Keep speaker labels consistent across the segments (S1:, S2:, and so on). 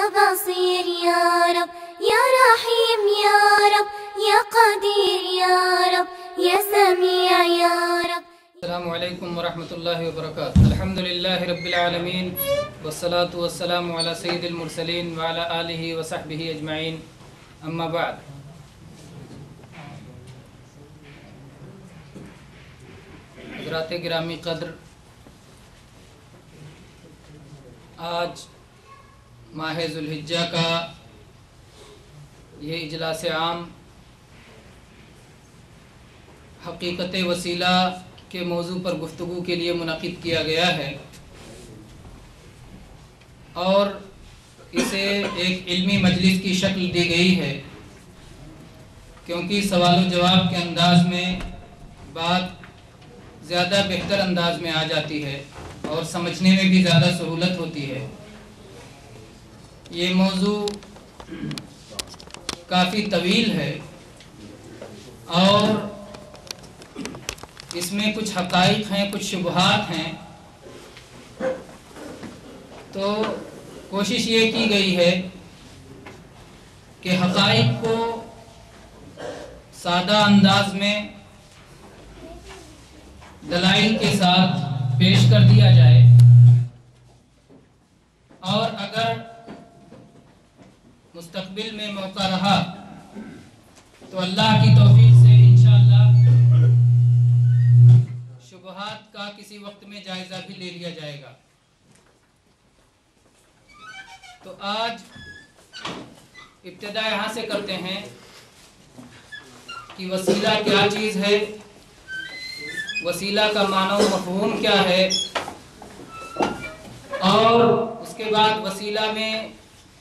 S1: يا بصير يا رب يا رحيم يا رب يا قدير يا رب يا سميع يا رب.
S2: السلام علیکم ورحمۃ اللہ وبرکاتہ. الحمد للہ رب العالمین والصلاة والسلام علی سید المرسلین وعلی آلہ وصحبہ اجمعین. اما بعد. حضرات گرامی قدر، آج ماہ ذوالحجہ کا یہ اجلاس عام حقیقت وسیلہ کے موضوع پر گفتگو کے لیے منعقد کیا گیا ہے، اور اسے ایک علمی مجلس کی شکل دی گئی ہے، کیونکہ سوال و جواب کے انداز میں بات زیادہ بہتر انداز میں آ جاتی ہے اور سمجھنے میں بھی زیادہ سہولت ہوتی ہے. یہ موضوع کافی طویل ہے اور اس میں کچھ حقائق ہیں، کچھ شبہات ہیں، تو کوشش یہ کی گئی ہے کہ حقائق کو سادہ انداز میں دلائل کے ساتھ پیش کر دیا جائے، اور اگر مستقبل میں موقع رہا تو اللہ کی توفیق سے انشاءاللہ شبہات کا کسی وقت میں جائزہ بھی لے لیا جائے گا. تو آج ابتدا یہاں سے کرتے ہیں کہ وسیلہ کیا چیز ہے، وسیلہ کا معنی و مفہوم کیا ہے، اور اس کے بعد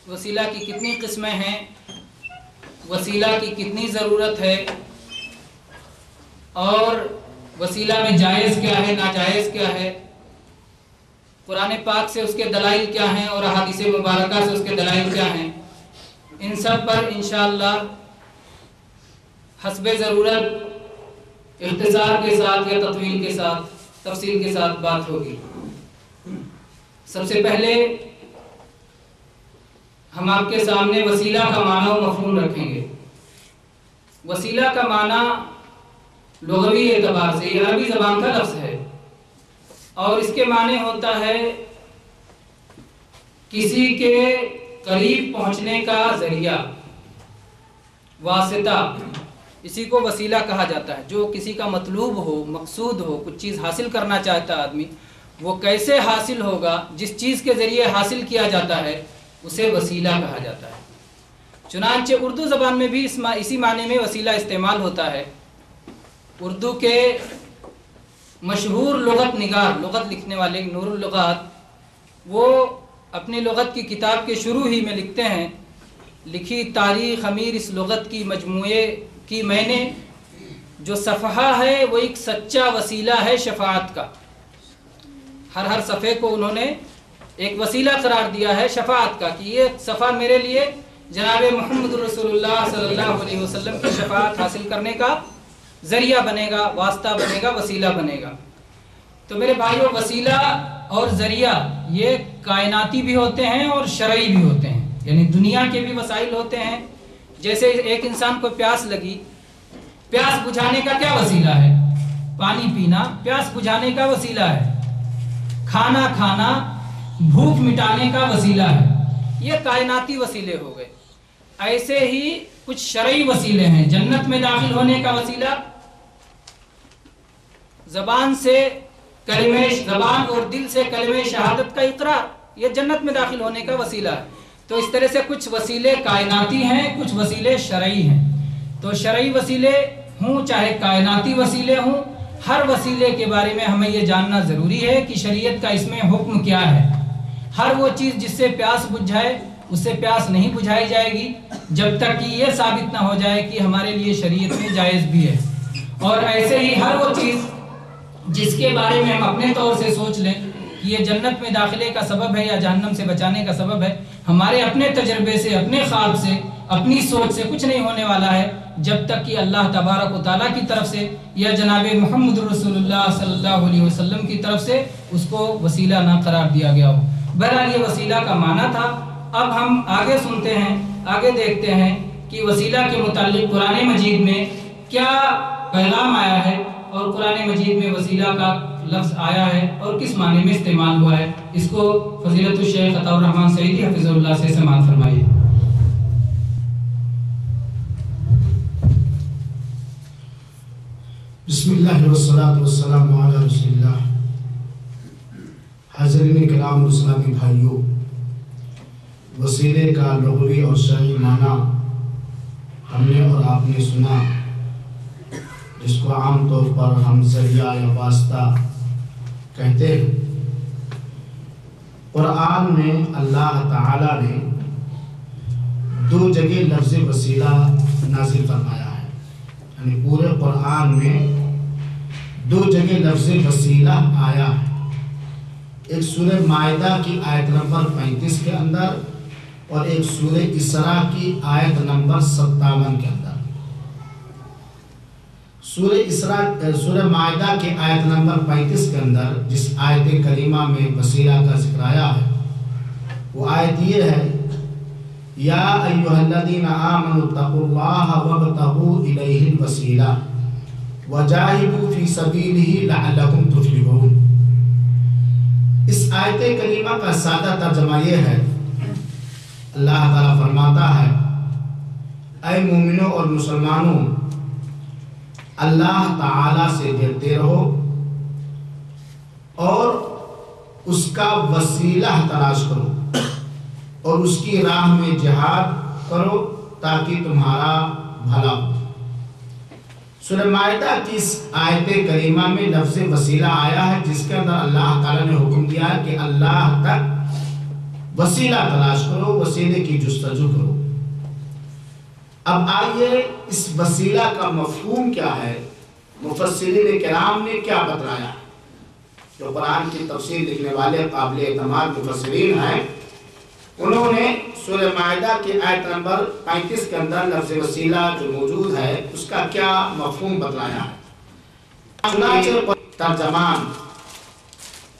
S2: وسیلہ کی کتنی قسمیں ہیں، وسیلہ کی کتنی ضرورت ہے، اور وسیلہ میں جائز کیا ہے، ناجائز کیا ہے، قرآن پاک سے اس کے دلائل کیا ہیں اور احادیث مبارکہ سے اس کے دلائل کیا ہیں. ان سب پر انشاءاللہ حسب ضرورت اختصار کے ساتھ یا تطویل کے ساتھ، تفصیل کے ساتھ بات ہوگی. سب سے پہلے ہم آپ کے سامنے وسیلہ کا معنی و مفہوم رکھیں گے. وسیلہ کا معنی لغوی اعتبار سے یہ عربی زبان کا لفظ ہے، اور اس کے معنی ہوتا ہے کسی کے قریب پہنچنے کا ذریعہ، واسطہ. اسی کو وسیلہ کہا جاتا ہے. جو کسی کا مطلوب ہو، مقصود ہو، کچھ چیز حاصل کرنا چاہتا ہے آدمی، وہ کیسے حاصل ہوگا، جس چیز کے ذریعے حاصل کیا جاتا ہے اسے وسیلہ کہا جاتا ہے. چنانچہ اردو زبان میں بھی اسی معنی میں وسیلہ استعمال ہوتا ہے. اردو کے مشہور لغت نگار، لغت لکھنے والے نور اللغات، وہ اپنی لغت کی کتاب کے شروع ہی میں لکھتے ہیں، لکھی تاریخ امیر اس لغت کی مجموعے کی میں نے جو صفحہ ہے وہ ایک سچا وسیلہ ہے شفاعت کا. ہر صفحے کو انہوں نے ایک وسیلہ قرار دیا ہے شفاعت کا، کہ یہ صفحہ میرے لیے جناب محمد رسول اللہ صلی اللہ علیہ وسلم کی شفاعت حاصل کرنے کا ذریعہ بنے گا، واسطہ بنے گا، وسیلہ بنے گا. تو میرے بھائیو، وسیلہ اور ذریعہ یہ کائناتی بھی ہوتے ہیں اور شرعی بھی ہوتے ہیں. یعنی دنیا کے بھی وسائل ہوتے ہیں. جیسے ایک انسان کو پیاس لگی، پیاس بجھانے کا کیا وسیلہ ہے؟ پانی پینا پیاس بجھانے کا وسیلہ ہے. کھانا کھانا بھوک مٹانے کا وسیلہ ہے. یہ کائناتی وسیلے ہو گئے. ایسے ہی کچھ شرعی وسیلے ہیں. جنت میں داخل ہونے کا وسیلہ، زبان اور دل سے کلمہ شہادت کا اقرار، یہ جنت میں داخل ہونے کا وسیلہ ہے. تو اس طرح سے کچھ وسیلے کائناتی ہیں، کچھ وسیلے شرعی ہیں. تو شرعی وسیلے ہوں چاہے کائناتی وسیلے ہوں، ہر وسیلے کے بارے میں ہمیں یہ جاننا ضروری ہے کہ شریعت کا اس میں حکم کیا ہے. ہر وہ چیز جس سے پیاس بجھ جائے، اس سے پیاس نہیں بجھائی جائے گی جب تک کہ یہ ثابت نہ ہو جائے کہ ہمارے لیے شریعت میں جائز بھی ہے. اور ایسے ہی ہر وہ چیز جس کے بارے میں ہم اپنے طور سے سوچ لیں کہ یہ جنت میں داخلے کا سبب ہے یا جہنم سے بچانے کا سبب ہے، ہمارے اپنے تجربے سے، اپنے خواب سے، اپنی سوچ سے کچھ نہیں ہونے والا ہے جب تک کہ اللہ تبارک و تعالیٰ کی طرف سے یا جناب محمد رسول اللہ صلی اللہ علیہ وسلم کی طرف سے اس کو وسیلہ نہ قرار دیا گیا ہو. بہرحال یہ وسیلہ کا معنی تھا. اب ہم آگے سنتے ہیں، آگے دیکھتے ہیں کہ وسیلہ کے متعلق قرآن مجید میں کیا پیغام آیا ہے اور قرآن مجید میں وسیلہ کا لفظ آیا ہے اور کس معنی میں استعمال ہوا ہے۔ اس کو فضیلت الشیخ عطاء الرحمن سعیدی حفظہ اللہ سے سماعت فرمائیے۔
S3: بسم اللہ والصلاة والسلام علی رسول اللہ۔ حاضرین کرام اور اسلامی بھائیوں، وسیلے کا لغوی اور شرعی معنی ہم نے اور آپ نے سنا، جس کو عام طور پر ہم ذریعہ یا واسطہ کہتے ہیں۔ قرآن میں اللہ تعالی نے 2 جگہ لفظ وسیلہ نازل فرمایا ہے، یعنی پورے قرآن میں 2 جگہ لفظ وسیلہ آیا ہے۔ ایک سورہ مائدہ کی آیت نمبر 35 کے اندر اور ایک سورہ اسراء کی آیت نمبر 57 کے اندر۔ سورہ مائدہ کی آیت نمبر 35 کے اندر جس آیت کریمہ میں وسیلہ کا ذکر آیا ہے، وہ آیت یہ ہے: یا ایھا الذین آمنوا اتقوا اللہ وابتغوا الیہ الوسیلہ وجاہدوا فی سبیلہ لعلکم تفلحون۔ اس آیت کریمہ کا سادہ ترجمہ یہ ہے، اللہ تعالیٰ فرماتا ہے: اے مومنوں اور مسلمانوں، اللہ تعالیٰ سے ڈرتے رہو اور اس کا وسیلہ تلاش کرو اور اس کی راہ میں جہاد کرو تاکہ تمہارا بھلا ہو۔ سورہ مائدہ کی اس آیت کریمہ میں لفظ وسیلہ آیا ہے، جس کے اندر اللہ تعالیٰ نے حکم دیا ہے کہ اللہ تک وسیلہ تلاش کرو، وسیلے کی جستجو کرو۔ اب آئیے اس وسیلہ کا مفہوم کیا ہے، مفسرین کرام نے کیا بتلایا۔ جو قرآن کی تفسیر لکھنے والے قابل اعتماد مفسرین ہیں، انہوں نے سورہ مائدہ کی آیت نمبر 35 کے اندر لفظ وسیلہ جو موجود ہے اس کا کیا مفہوم بتلایا ہے۔ چنانچہ ترجمان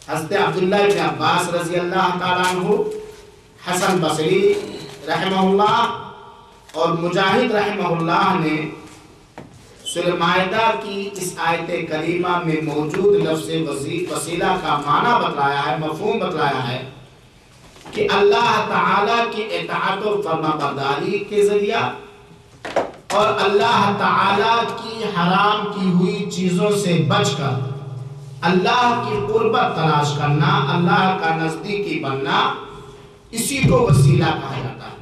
S3: حضرت عبداللہ بن عباس رضی اللہ تعالیٰ عنہ، حسن بصری رحمہ اللہ اور مجاہد رحمہ اللہ نے سورہ مائدہ کی اس آیت کریمہ میں موجود لفظ وسیلہ کا معنی بتلایا ہے، مفہوم بتلایا ہے کہ اللہ تعالیٰ کی اطاعت و فرما برداری کے ذریعہ اور اللہ تعالیٰ کی حرام کی ہوئی چیزوں سے بچ کر اللہ کی قربت تلاش کرنا، اللہ کا نزدیکی بننا، اسی کو وسیلہ کہا جاتا ہے۔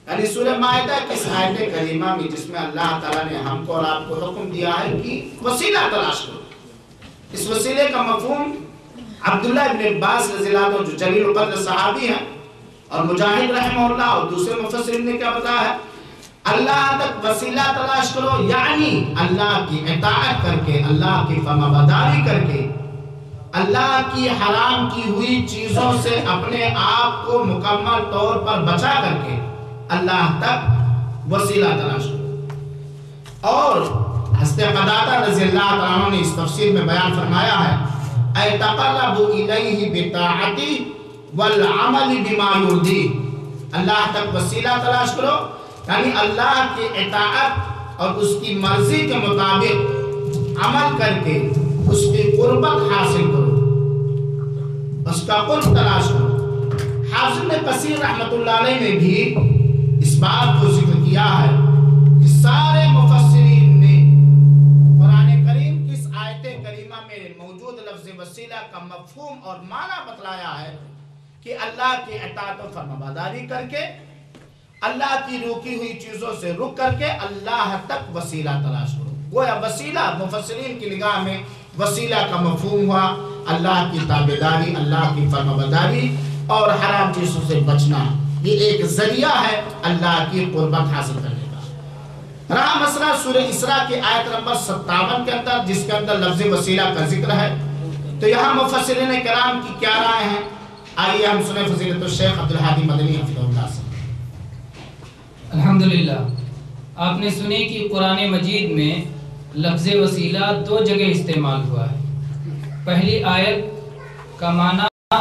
S3: یعنی سورہ مائدہ کی اس آیت کریمہ میں جس میں اللہ تعالیٰ نے ہم کو اور آپ کو حکم دیا ہے کہ وسیلہ تلاش کرو، اس وسیلے کا مفہوم عبداللہ ابن عباس رضی اللہ عنہ جو جلیل القدر صحابی ہیں اور مجاہد رحمہ اللہ اور دوسرے مفسرین نے کیا بتایا ہے، اللہ تک وسیلہ تلاش کرو، یعنی اللہ کی اطاعت کر کے، اللہ کی فرما برداری کر کے، اللہ کی حرام کی ہوئی چیزوں سے اپنے آپ کو مکمل طور پر بچا کر کے اللہ تک وسیلہ تلاش کرو۔ اور حضرت قتادہ رضی اللہ عنہ نے اس تفسیر میں بیان فرمایا ہے: اے تقرب الیہ بطاعتی والعمل بما یرضی، اللہ تک وسیلہ تلاش کرو یعنی اللہ کی اطاعت اور اس کی مرضی کے مطابق عمل کر کے اس کی قربت حاصل کرو، اس کا قرب تلاش کرو۔ حافظ ابن کثیر رحمۃ اللہ علیہ نے بھی اس بات کو ذکر کیا ہے کہ سارے مفسرین نے قرآن کریم کی اس آیت کریمہ میں موجود لفظ وسیلہ کا مفہوم اور معنی بتلایا ہے کہ اللہ کی اطاعت و فرمانبرداری کر کے، اللہ کی روکی ہوئی چیزوں سے رک کر کے اللہ تک وسیلہ تلاش کرو۔ گویا وسیلہ مفسرین کی نگاہ میں وسیلہ کا مفہوم ہوا اللہ کی تابعداری، اللہ کی فرمانبرداری اور حرام چیزوں سے بچنا۔ یہ ایک ذریعہ ہے اللہ کی قربت حاصل کرنے کا۔ رہا مسئلہ سورہ اسراء کی آیت نمبر 57 کے اندر جس کے اندر لفظ وسیلہ کا ذکر ہے، تو یہاں مفسرین کرام کی کیا رائے ہیں، آئیے ہم سنیں فضیلت الشیخ عبدالہادی مدنی حفظہ اللہ سے۔
S2: الحمدللہ، آپ نے سنی کہ قرآن مجید میں لفظ وسیلہ 2 جگہ استعمال ہوا ہے۔ پہلی آیت کا معنی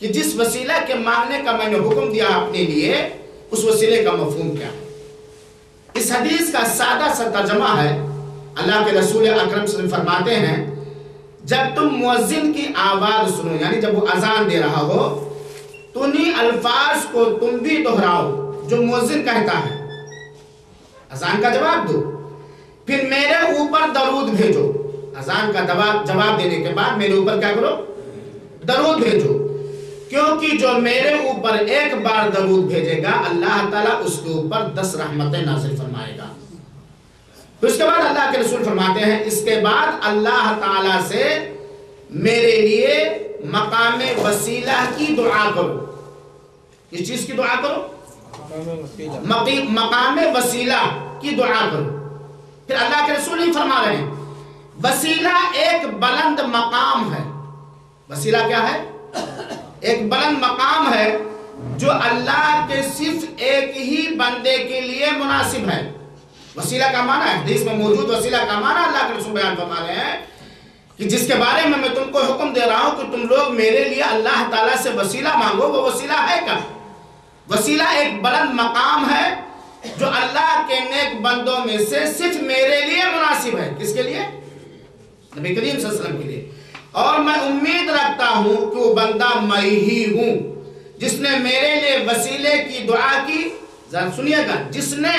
S3: کہ جس وسیلہ کے مانگنے کا میں نے حکم دیا اپنے لیے اس وسیلے کا مفہوم کیا ہے۔ اس حدیث کا سادہ سا ترجمہ ہے، اللہ کے رسول اکرم صلی اللہ علیہ وسلم فرماتے ہیں جب تم مؤذن کی آواز سنو، یعنی جب وہ اذان دے رہا ہو تو انہی الفاظ کو تم بھی دہراؤ جو مؤذن کہتا ہے، اذان کا جواب دو، پھر میرے اوپر درود بھیجو، اذان کا جواب دینے کے بعد میرے اوپر کیا کرو؟ درود بھیجو، کیونکہ جو میرے اوپر ایک بار درود بھیجے گا اللہ تعالیٰ اس کے اوپر 10 رحمتیں نازل فرمائے گا۔ پھر اس کے بعد اللہ کے رسول فرماتے ہیں اس کے بعد اللہ تعالیٰ سے میرے لیے مقام وسیلہ کی دعا کرو۔ اس چیز کی دعا کرو؟ مقام وسیلہ کی دعا کرو۔ پھر اللہ کے رسول ہی فرما رہے ہیں وسیلہ ایک بلند مقام ہے۔ وسیلہ کیا ہے؟ ایک بلند مقام ہے جو اللہ کے صرف ایک ہی بندے کے لیے مناسب ہے۔ وسیلہ کا معنی ہے، حدیث میں موجود وسیلہ کا معنی اللہ کے رسول بیان فرما رہے ہیں کہ جس کے بارے میں تم کو حکم دے رہا ہوں کہ تم لوگ میرے لیے اللہ تعالیٰ سے وسیلہ مانگو، وہ وسیلہ ہے کیا؟ وسیلہ ایک بلند مقام ہے جو اللہ کے نیک بندوں میں سے صرف میرے لیے مناسب ہے۔ کس کے لیے؟ نبی کریم صلی اللہ علیہ وسلم کے لیے۔ اور میں امید رکھتا ہوں کہ وہ بندہ میں ہی ہوں جس نے میرے لیے وسیلے کی دعا کی۔ ذرا سنیے گا، جس نے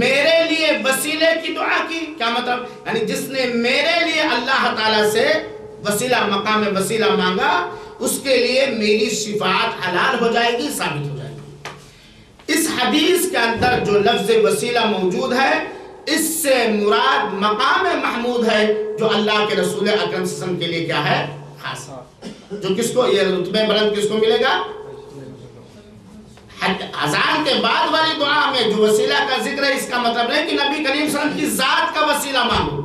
S3: میرے لیے وسیلے کی دعا کی، کیا مطلب؟ یعنی جس نے میرے لیے اللہ تعالیٰ سے وسیلہ مقام وسیلہ مانگا اس کے لیے میری شفاعت حلال ہو جائے گی، ثابت ہو جائے گی۔ اس حدیث کے اندر جو لفظ وسیلہ موجود ہے اس سے مراد مقام محمود ہے جو اللہ کے رسول اکرم صلی اللہ علیہ وسلم کے لیے کیا ہے؟ خاص، جو کس کو یہ رتبہ بلند کس کو ملے گا؟ اذان کے بعد والی دعا میں جو وسیلہ کا ذکر ہے اس کا مطلب نہیں کہ نبی کریم صلی اللہ علیہ وسلم کی ذات کا وسیلہ مانگو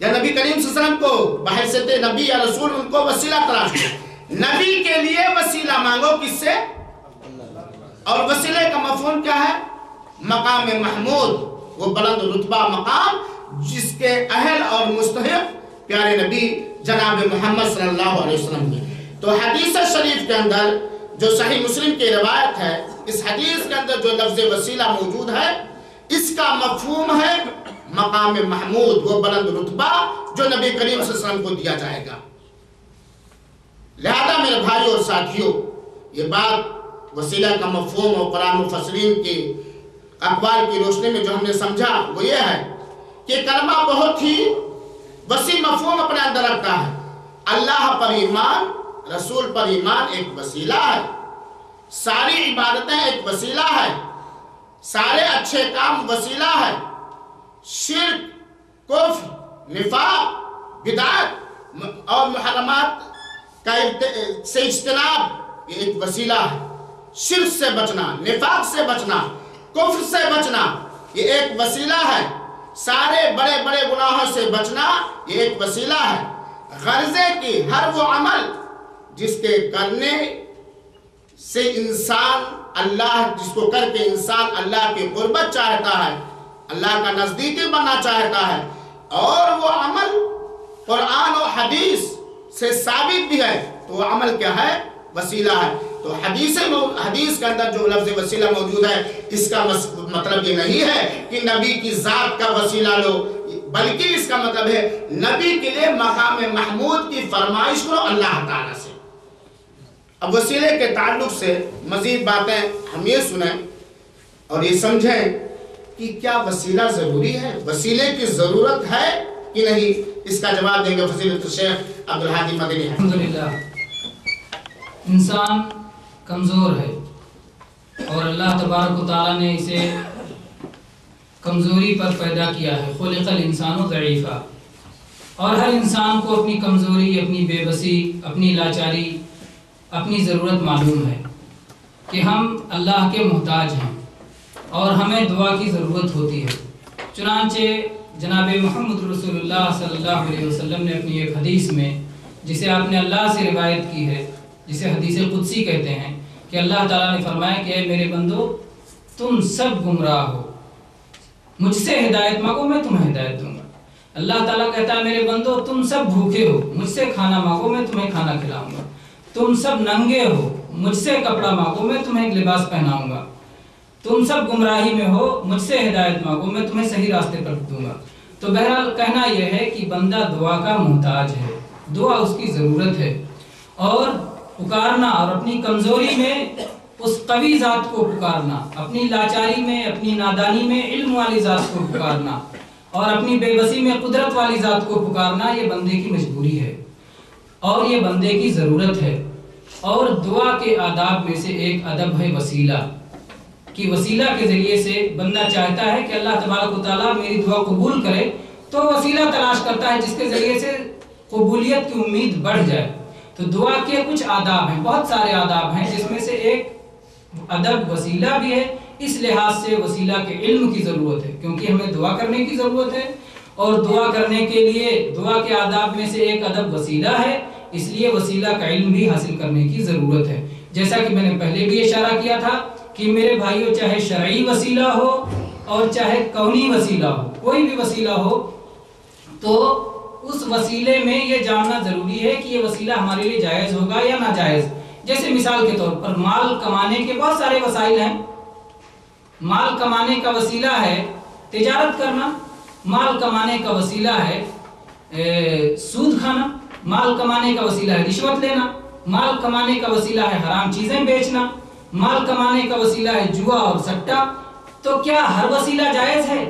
S3: یا نبی کریم صلی اللہ علیہ وسلم کو بحیثیت نبی یا رسول ان کو وسیلہ تلاش کرو۔ نبی کے لیے وسیلہ مانگو، کس سے؟ اور وسیلے کا مفہوم کیا ہے؟ مقام محمود، وہ بلند رتبہ مقام جس کے اہل اور مستحق پیارے نبی جناب محمد صلی اللہ علیہ وسلم کی۔ تو حدیث شریف کے اندر جو صحیح مسلم کی روایت ہے، اس حدیث کے اندر جو لفظ وسیلہ موجود ہے اس کا مفہوم ہے مقام محمود، وہ بلند رتبہ جو نبی کریم صلی اللہ علیہ وسلم کو دیا جائے گا۔ لہذا میرے بھائیوں اور ساتھیوں، یہ بات وسیلہ کا مفہوم اور قرآن مفسرین کی اقوال کی روشنی میں جو ہم نے سمجھا وہ یہ ہے کہ کلمہ بہت ہی وسیع مفہوم اپنے اندر رکھتا ہے۔ اللہ پر ایمان، رسول پر ایمان ایک وسیلہ ہے، ساری عبادتیں ایک وسیلہ ہے، سارے اچھے کام وسیلہ ہے، شرک، کفر، نفاق، بدعت اور محرمات سے اجتناب یہ ایک وسیلہ ہے۔ شرک سے بچنا، نفاق سے بچنا، کفر سے بچنا یہ ایک وسیلہ ہے، سارے بڑے بڑے گناہوں سے بچنا یہ ایک وسیلہ ہے۔ غرضے کی ہر وہ عمل جس کے کرنے سے انسان جس کو کر کے انسان اللہ کی قربت چاہتا ہے، اللہ کا نزدیکی بننا چاہتا ہے، اور وہ عمل قرآن و حدیث سے ثابت بھی ہے تو وہ عمل کیا ہے؟ وسیلہ ہے۔ تو حدیث کے اندر جو لفظ وسیلہ موجود ہے اس کا مطلب یہ نہیں ہے کہ نبی کی ذات کا وسیلہ لو، بلکہ اس کا مطلب ہے نبی کے لیے مقام محمود کی فرمائش کرو اللہ تعالیٰ سے۔ اب وسیلے کے تعلق سے مزید باتیں ہم یہ سنیں اور یہ سمجھیں کہ کیا وسیلہ ضروری ہے، وسیلے کی ضرورت ہے کہ نہیں؟ اس کا جواب دیں گے فضیلت الشیخ عبدالہادی مدنی۔
S2: الحمدللہ، انسان کمزور ہے اور اللہ تبارک و تعالیٰ نے اسے کمزوری پر پیدا کیا ہے۔ خلق الانسان ضعیفا، اور ہر انسان کو اپنی کمزوری، اپنی بے بسی، اپنی لاچاری، اپنی ضرورت معلوم ہے کہ ہم اللہ کے محتاج ہیں اور ہمیں دعا کی ضرورت ہوتی ہے۔ چنانچہ جناب محمد رسول اللہ صلی اللہ علیہ وسلم نے اپنی ایک حدیث میں، جسے آپ نے اللہ سے روایت کی ہے، جسے حدیث قدسی کہتے ہیں، کہ اللہ تعالیٰ نے فرمایا کہ اے میرے بندو تم سب گمراہ ہو، مجھ سے ہدایت مانگو میں تمہیں ہدایت دوں گا۔ اللہ تعالیٰ کہتا ہے میرے بندو تم سب بھوکے ہو، مجھ سے کھانا مانگو میں تمہیں کھانا کھلاؤں گا۔ تم سب ننگے ہو، مجھ سے کپڑا مانگو، میں تمہیں ایک لباس پہناؤں گا۔ تم سب گمراہی میں ہو، مجھ سے ہدایت مانگو، میں تمہیں صحیح راستے پر دوں گا۔ تو بہرحال کہنا یہ ہے کہ بندہ دعا کا محتاج ہے، دعا اس کی ضرورت ہے، اور پکارنا اور اپنی کمزوری میں اس قوی ذات کو پکارنا، اپنی لاچاری میں، اپنی نادانی میں علم والی ذات کو پکارنا، اور اپنی بے بسی میں قدرت والی ذات کو پکارنا، یہ بندے کی مجبوری ہے اور یہ بندے کی ضرورت ہے۔ اور دعا کے آداب میں سے ایک ادب ہے وسیلہ، کہ وسیلہ کے ذریعے سے بندہ چاہتا ہے کہ اللہ تبارک و تعالیٰ میری دعا قبول کرے، تو وسیلہ تلاش کرتا ہے جس کے ذریعے سے قبولیت کی امید بڑھ جائے۔ تو دعا کے کچھ آداب ہیں، بہت سارے آداب ہیں، جس میں سے ایک ادب وسیلہ بھی ہے۔ اس لحاظ سے وسیلہ کے علم کی ضرورت ہے، کیونکہ ہمیں دعا کرنے کی ضرورت ہے، اور دعا کرنے کے لیے دعا کے آداب میں سے ایک ادب وسیلہ ہے، اس لیے وسیلہ کا علم بھی حاصل کرنے کی ضرورت ہے۔ جیسا کہ میں نے پہلے بھی اشارہ کیا تھا کہ میرے بھائیوں، چاہے شرعی وسیلہ ہو اور چاہے کونی وسیلہ ہو، کوئی بھی وسیلہ ہو، تو اس وسیلے میں یہ جاننا ضروری ہے کہ یہ وسیلہ ہمارے لیے جائز ہوگا یا ناجائز۔ جیسے مثال کے طور پر مال کمانے کے بہت سارے وسائل ہیں۔ مال کمانے کا وسیلہ ہے تجارت کرنا، مال کمانے کا وسیلہ ہے سود کھانا، مال کمانے کا وسیلہ ہے رشوت لینا، مال کمانے کا وسیلہ ہے حرام چیزیں بیچنا، مال کمانے کا وسیلہ ہے جوا اور سٹا۔ تو کیا ہر وسیلہ جائز ہے؟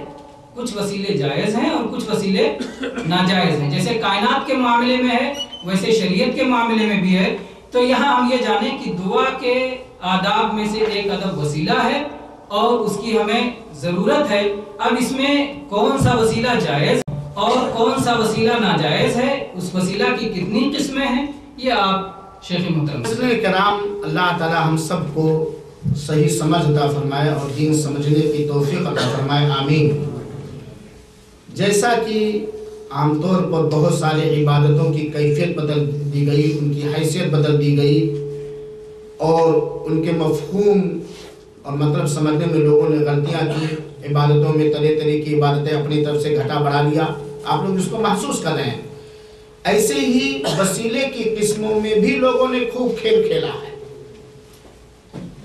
S2: کچھ وسیلے جائز ہیں اور کچھ وسیلے ناجائز ہیں۔ جیسے کائنات کے معاملے میں ہے، ویسے شریعت کے معاملے میں بھی ہے۔ تو یہاں ہم یہ جانیں کہ دعا کے آداب میں سے ایک ادب وسیلہ ہے اور اس کی ہمیں ضرورت ہے۔ اب اس میں کون سا وسیلہ جائز اور کون سا وسیلہ ناجائز ہے، اس وسیلہ کی کتنی قسمیں ہیں، یہ آپ شیخ محترم
S3: کرام، اللہ تعالی ہم سب کو صحیح سمجھ عطا فرمائے اور دین سمجھنے کی توفیق عطا فرمائے، آمین۔ جیسا کہ عام طور پر بہت سارے عبادتوں کی کیفیت بدل دی گئی، ان کی حیثیت بدل دی گئی، اور ان کے مفہوم اور مطلب سمجھنے میں لوگوں نے غلطیاں کی، عبادتوں میں طرح طرح کی عبادتیں اپنی طرف سے گھٹا بڑھا لیا، آپ لوگ اس کو محسوس کر رہے ہیں۔ ایسے ہی وسیلے کی قسموں میں بھی لوگوں نے خوب کھیل کھیلا ہے،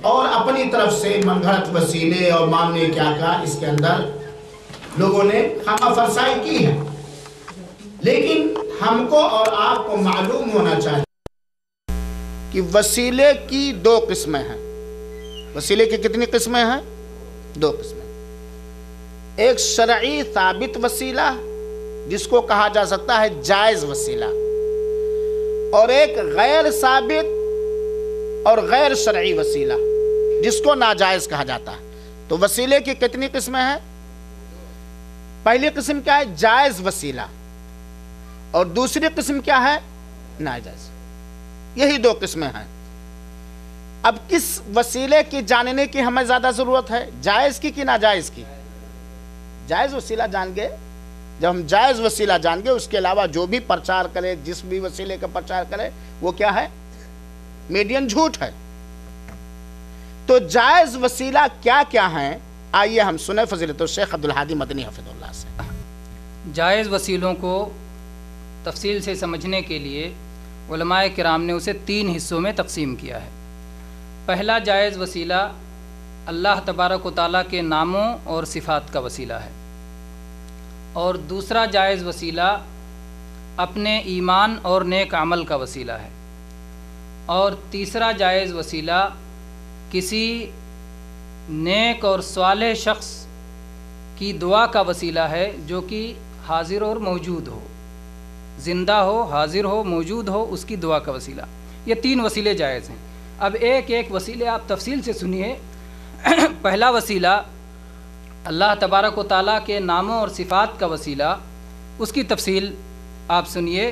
S3: اور اپنی طرف سے من گھڑت وسیلے اور ماننے کیا کہا، اس کے اندر لوگوں نے خامہ فرسائی کی ہے۔ لیکن ہم کو اور آپ کو معلوم ہونا چاہیے کہ وسیلے کی دو قسمیں ہیں۔ وسیلے کی کتنی قسمیں ہیں؟ دو قسمیں۔ ایک شرعی ثابت وسیلہ جس کو کہا جا سکتا ہے جائز وسیلہ، اور ایک غیر ثابت اور غیر شرعی وسیلہ جس کو ناجائز کہا جاتا ہے۔ تو وسیلے کی کتنی قسمیں ہیں؟ پہلی قسم کیا ہے؟ جائز وسیلہ، اور دوسری قسم کیا ہے؟ ناجائز۔ یہی دو قسمیں ہیں۔ اب کس وسیلے کی جاننے کی ہمیں زیادہ ضرورت ہے، جائز کی کہ ناجائز کی؟ جائز وسیلہ جان گے، جب ہم جائز وسیلہ جان گے، اس کے علاوہ جو بھی پرچار کرے، جس بھی وسیلے کا پرچار کرے، وہ کیا ہے؟ میڈین جھوٹ ہے۔ تو جائز وسیلہ کیا کیا ہیں؟ آئیے ہم سنیں فضیلت الشیخ عبدالہادی مدنی حفظ اللہ سے۔
S2: جائز وسیلوں کو تفصیل سے سمجھنے کے لیے علماء کرام نے اسے 3 حصوں میں تقسیم کیا ہے۔ پہلا جائز وسیلہ اللہ تبارک و تعالیٰ کے ناموں اور صفات کا وسیلہ ہے، اور دوسرا جائز وسیلہ اپنے ایمان اور نیک عمل کا وسیلہ ہے، اور تیسرا جائز وسیلہ کسی نیک اور صالح شخص کی دعا کا وسیلہ ہے جو کہ حاضر اور موجود ہو، زندہ ہو، حاضر ہو، موجود ہو، اس کی دعا کا وسیلہ۔ یہ 3 وسیلے جائز ہیں۔ اب ایک ایک وسیلے آپ تفصیل سے سنیے۔ پہلا وسیلہ اللہ تبارک و تعالیٰ کے ناموں اور صفات کا وسیلہ، اس کی تفصیل آپ سنیے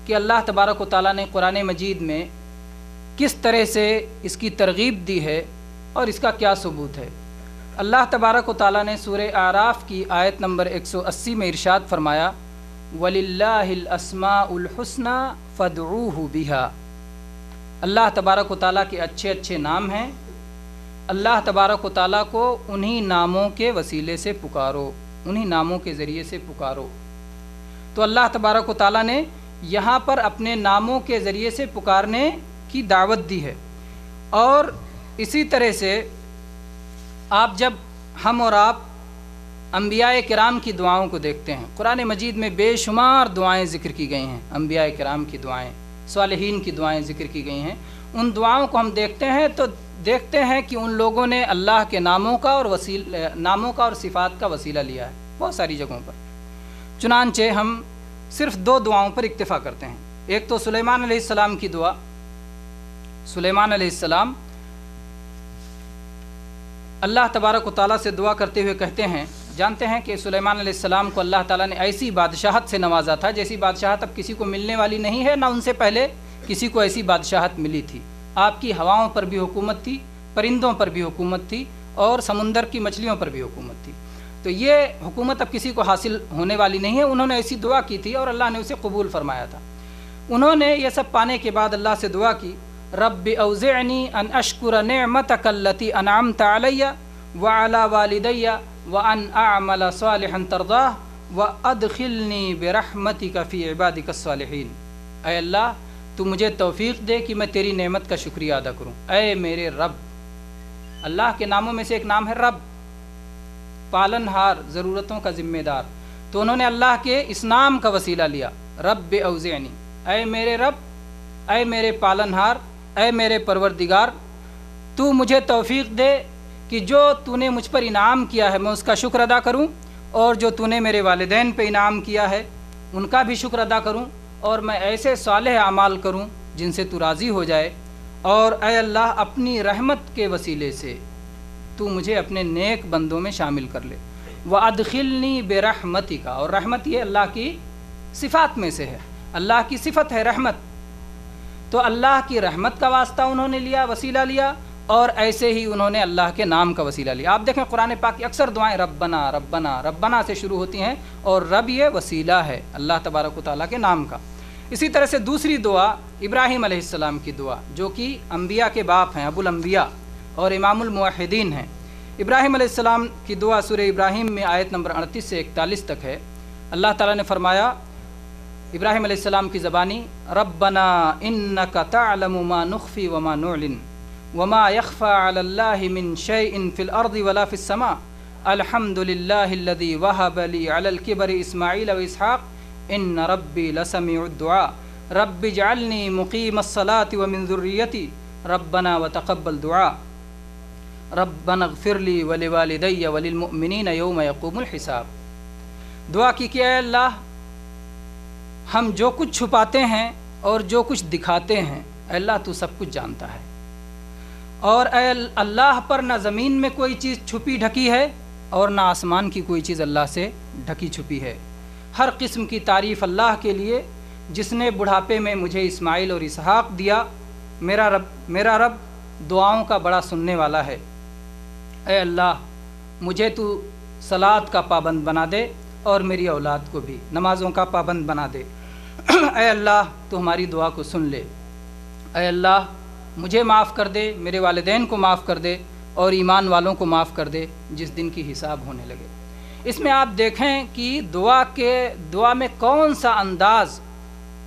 S2: کہ اللہ تبارک و تعالیٰ نے قرآن مجید میں کس طرح سے اس کی ترغیب دی ہے اور اس کا کیا ثبوت ہے۔ اللہ تبارک و تعالیٰ نے سورہ اعراف کی آیت نمبر 180 میں ارشاد فرمایا، وَلِلَّهِ الْأَسْمَاءُ الْحُسْنَى فَادْعُوهُ بِهَا۔ اللہ تبارک و تعالیٰ کے اچھے اچھے نام ہیں، اللہ تبارک و تعالیٰ کو انہی ناموں کے وسیلے سے پکارو، انہی ناموں کے ذریعے سے پکارو۔ تو اللہ تبارک و تعالیٰ نے یہاں پر اپنے ناموں کے ذریعے سے پکارنے کی دعوت دی ہے۔ اور اسی طرح سے جب ہم اور آپ انبیاء کرام کی دعاؤں کو دیکھتے ہیں، قرآن مجید میں بے شمار دعائیں ذکر کی گئی ہیں، انبیاء کرام کی دعائیں، صالحین کی دعائیں ذکر کی گئی ہیں۔ ان دعاؤں کو ہم دیکھتے ہیں تو دیکھتے ہیں کہ ان لوگوں نے اللہ کے ناموں کا اور صفات کا وسیلہ لیا ہے بہت ساری جگہوں پر۔ چنانچہ ہم صرف 2 دعاؤں پر اکتفا کرتے ہیں۔ ایک تو سلیمان علیہ السلام کی دعا۔ سلیمان علیہ السلام اللہ تبارک و تعالیٰ سے دعا کرتے ہوئے کہتے ہیں، جانتے ہیں کہ سلیمان علیہ السلام کو اللہ تعالیٰ نے ایسی بادشاہت سے نوازا تھا جیسی بادشاہت اب کسی کو ملنے والی نہیں ہے، نہ ان سے پہلے کسی کو ایسی بادشاہت ملی تھی۔ آپ کی ہواؤں پر بھی حکومت تھی، پرندوں پر بھی حکومت تھی، اور سمندر کی مچھلیوں پر بھی حکومت تھی۔ تو یہ حکومت اب کسی کو حاصل ہونے والی نہیں ہے۔ انہوں نے ایسی دعا کی تھی اور اللہ نے اسے قبول فرمایا تھا۔ انہوں نے یہ سب پانے کے بعد اللہ سے دعا کی، رب اوزعنی ان اشکر نعمتک التی انعمت علی وعلی والدی وان اعمل صالحا ترضاہ وادخلنی برحمتک فی عبادک الصالحین۔ اے اللہ تو مجھے توفیق دے کہ میں تیری نعمت کا شکریہ ادا کروں۔ اے میرے رب، اللہ کے ناموں میں سے ایک نام ہے رب، پالن ہار، ضرورتوں کا ذمہ دار۔ تو انہوں نے اللہ کے اس نام کا وسیلہ لیا، رب اوزعنی، اے میرے رب، اے میرے پالن ہار، اے میرے پروردگار، تو مجھے توفیق دے کہ جو تو نے مجھ پر انعام کیا ہے میں اس کا شکر ادا کروں، اور جو تو نے میرے والدین پہ انعام کیا ہے ان کا بھی شکر ادا کروں، اور میں ایسے صالح اعمال کروں جن سے تو راضی ہو جائے۔ اور اے اللہ اپنی رحمت کے وسیلے سے تو مجھے اپنے نیک بندوں میں شامل کر لے۔ وَأَدْخِلْنِي بِرَحْمَتِكَ، اور رحمت یہ اللہ کی صفات میں سے ہے، اللہ کی صفت ہے رحمت۔ تو اللہ کی رحمت کا واسطہ انہوں نے لیا، وسیلہ لیا، اور ایسے ہی انہوں نے اللہ کے نام کا وسیلہ لیا۔ آپ دیکھیں قرآن پاک کی اکثر دعائیں ربنا ربنا ربنا سے شروع ہوتی ہیں، اور رب یہ وسیلہ ہے اللہ تبارک و تعالیٰ کے نام کا۔ اسی طرح سے دوسری دعا ابراہیم علیہ السلام کی دعا، جو کہ انبیاء کے باپ ہیں، ابو الانبیاء اور امام الموحدین ہیں۔ ابراہیم علیہ السلام کی دعا سورہ ابراہیم میں آیت نمبر 38 سے 41 تک ہے۔ اللہ تعالیٰ نے فرمایا ابراہیم علیہ السلام کی زبانی، ربنا انک تعلم ما نخفی وما نعلن وما يخفى على الله من شيء في الأرض ولا في السماء الحمد لله الذي وهب لي على الكبر إسماعيل وإسحاق إن ربي لسميع الدعاء رب اجعلني مقيم الصلاة ومن ذريتي ربنا وتقبل دعاء ربنا اغفر لي ولوالدي وللمؤمنين يوم يقوم الحساب۔ دعا کی کہ اے اللہ ہم جو کچھ چھپاتے ہیں اور جو کچھ دکھاتے ہیں اے اللہ تو سب کچھ جانتا ہے، اور اے اللہ پر نہ زمین میں کوئی چیز چھپی ڈھکی ہے اور نہ آسمان کی کوئی چیز اللہ سے ڈھکی چھپی ہے۔ ہر قسم کی تعریف اللہ کے لیے جس نے بڑھاپے میں مجھے اسماعیل اور اسحاق دیا۔ میرا رب دعاؤں کا بڑا سننے والا ہے۔ اے اللہ مجھے تو صلاۃ کا پابند بنا دے اور میری اولاد کو بھی نمازوں کا پابند بنا دے۔ اے اللہ تو ہماری دعا کو سن لے۔ اے اللہ مجھے معاف کر دے، میرے والدین کو معاف کر دے، اور ایمان والوں کو معاف کر دے جس دن کی حساب ہونے لگے۔ اس میں آپ دیکھیں کہ دعا میں کون سا انداز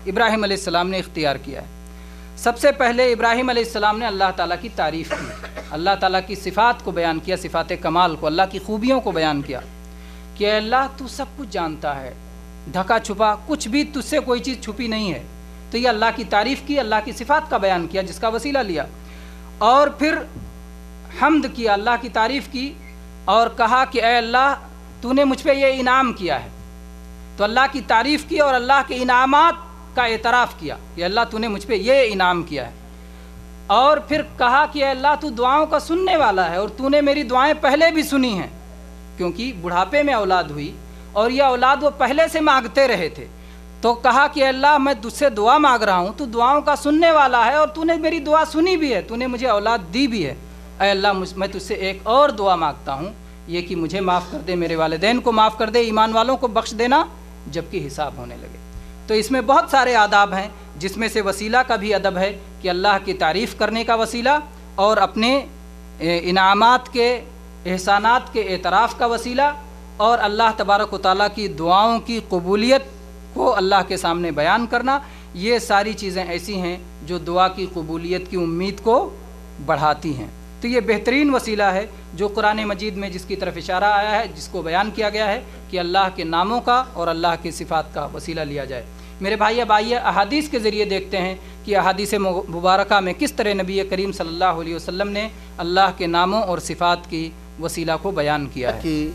S2: ابراہیم علیہ السلام نے اختیار کیا ہے۔ سب سے پہلے ابراہیم علیہ السلام نے اللہ تعالیٰ کی تعریف کی، اللہ تعالیٰ کی صفات کو بیان کیا، صفات کمال کو، اللہ کی خوبیوں کو بیان کیا کہ اے اللہ تو سب کچھ جانتا ہے، ڈھکا چھپا کچھ بھی تجھ سے کوئی چیز چھپی نہیں ہے۔ تو یہ اللہ کی تعریف کی، اللہ کی صفات کا بیان کیا جس کا وسیلہ لیا، اور پھر حمد کیا، اللہ کی تعریف کی، اور کہا کہ اے اللہ تو نے مجھ پہ یہ انعام کیا ہے۔ تو اللہ کی تعریف کی اور اللہ کے انعامات کا اعتراف کیا کہ اللہ تو نے مجھ پہ یہ انعام کیا ہے، اور پھر کہا کہ اے اللہ تو دعاؤں کا سننے والا ہے اور تو نے میری دعائیں پہلے بھی سنی ہیں، کیونکہ بڑھاپے میں اولاد ہوئی اور یہ اولاد وہ پہلے سے مانگتے رہے تھے۔ تو کہا کہ اللہ میں تجھ سے دعا مانگ رہا ہوں، تو دعاؤں کا سننے والا ہے اور تو نے میری دعا سنی بھی ہے، تو نے مجھے اولاد دی بھی ہے۔ اے اللہ میں تجھ سے ایک اور دعا مانگتا ہوں، یہ کہ مجھے معاف کر دے، میرے والدین کو معاف کر دے، ایمان والوں کو بخش دینا جب کہ حساب ہونے لگے۔ تو اس میں بہت سارے آداب ہیں، جس میں سے وسیلہ کا بھی ادب ہے کہ اللہ کی تعریف کرنے کا وسیلہ، اور اپنے انعامات کے، احسانات کے اعتراف کا وسیلہ، اور اللہ تبارک و تعالیٰ کی دعاؤں کی قبولیت کو اللہ کے سامنے بیان کرنا۔ یہ ساری چیزیں ایسی ہیں جو دعا کی قبولیت کی امید کو بڑھاتی ہیں۔ تو یہ بہترین وسیلہ ہے جو قرآن مجید میں جس کی طرف اشارہ آیا ہے، جس کو بیان کیا گیا ہے کہ اللہ کے ناموں کا اور اللہ کی صفات کا وسیلہ لیا جائے۔ میرے بھائی اب آئیے احادیث کے ذریعے دیکھتے ہیں کہ احادیث مبارکہ میں کس طرح نبی کریم صلی اللہ علیہ وسلم نے اللہ کے ناموں اور صفات کی وسیلہ کو بیان کیا ہے۔
S3: کہ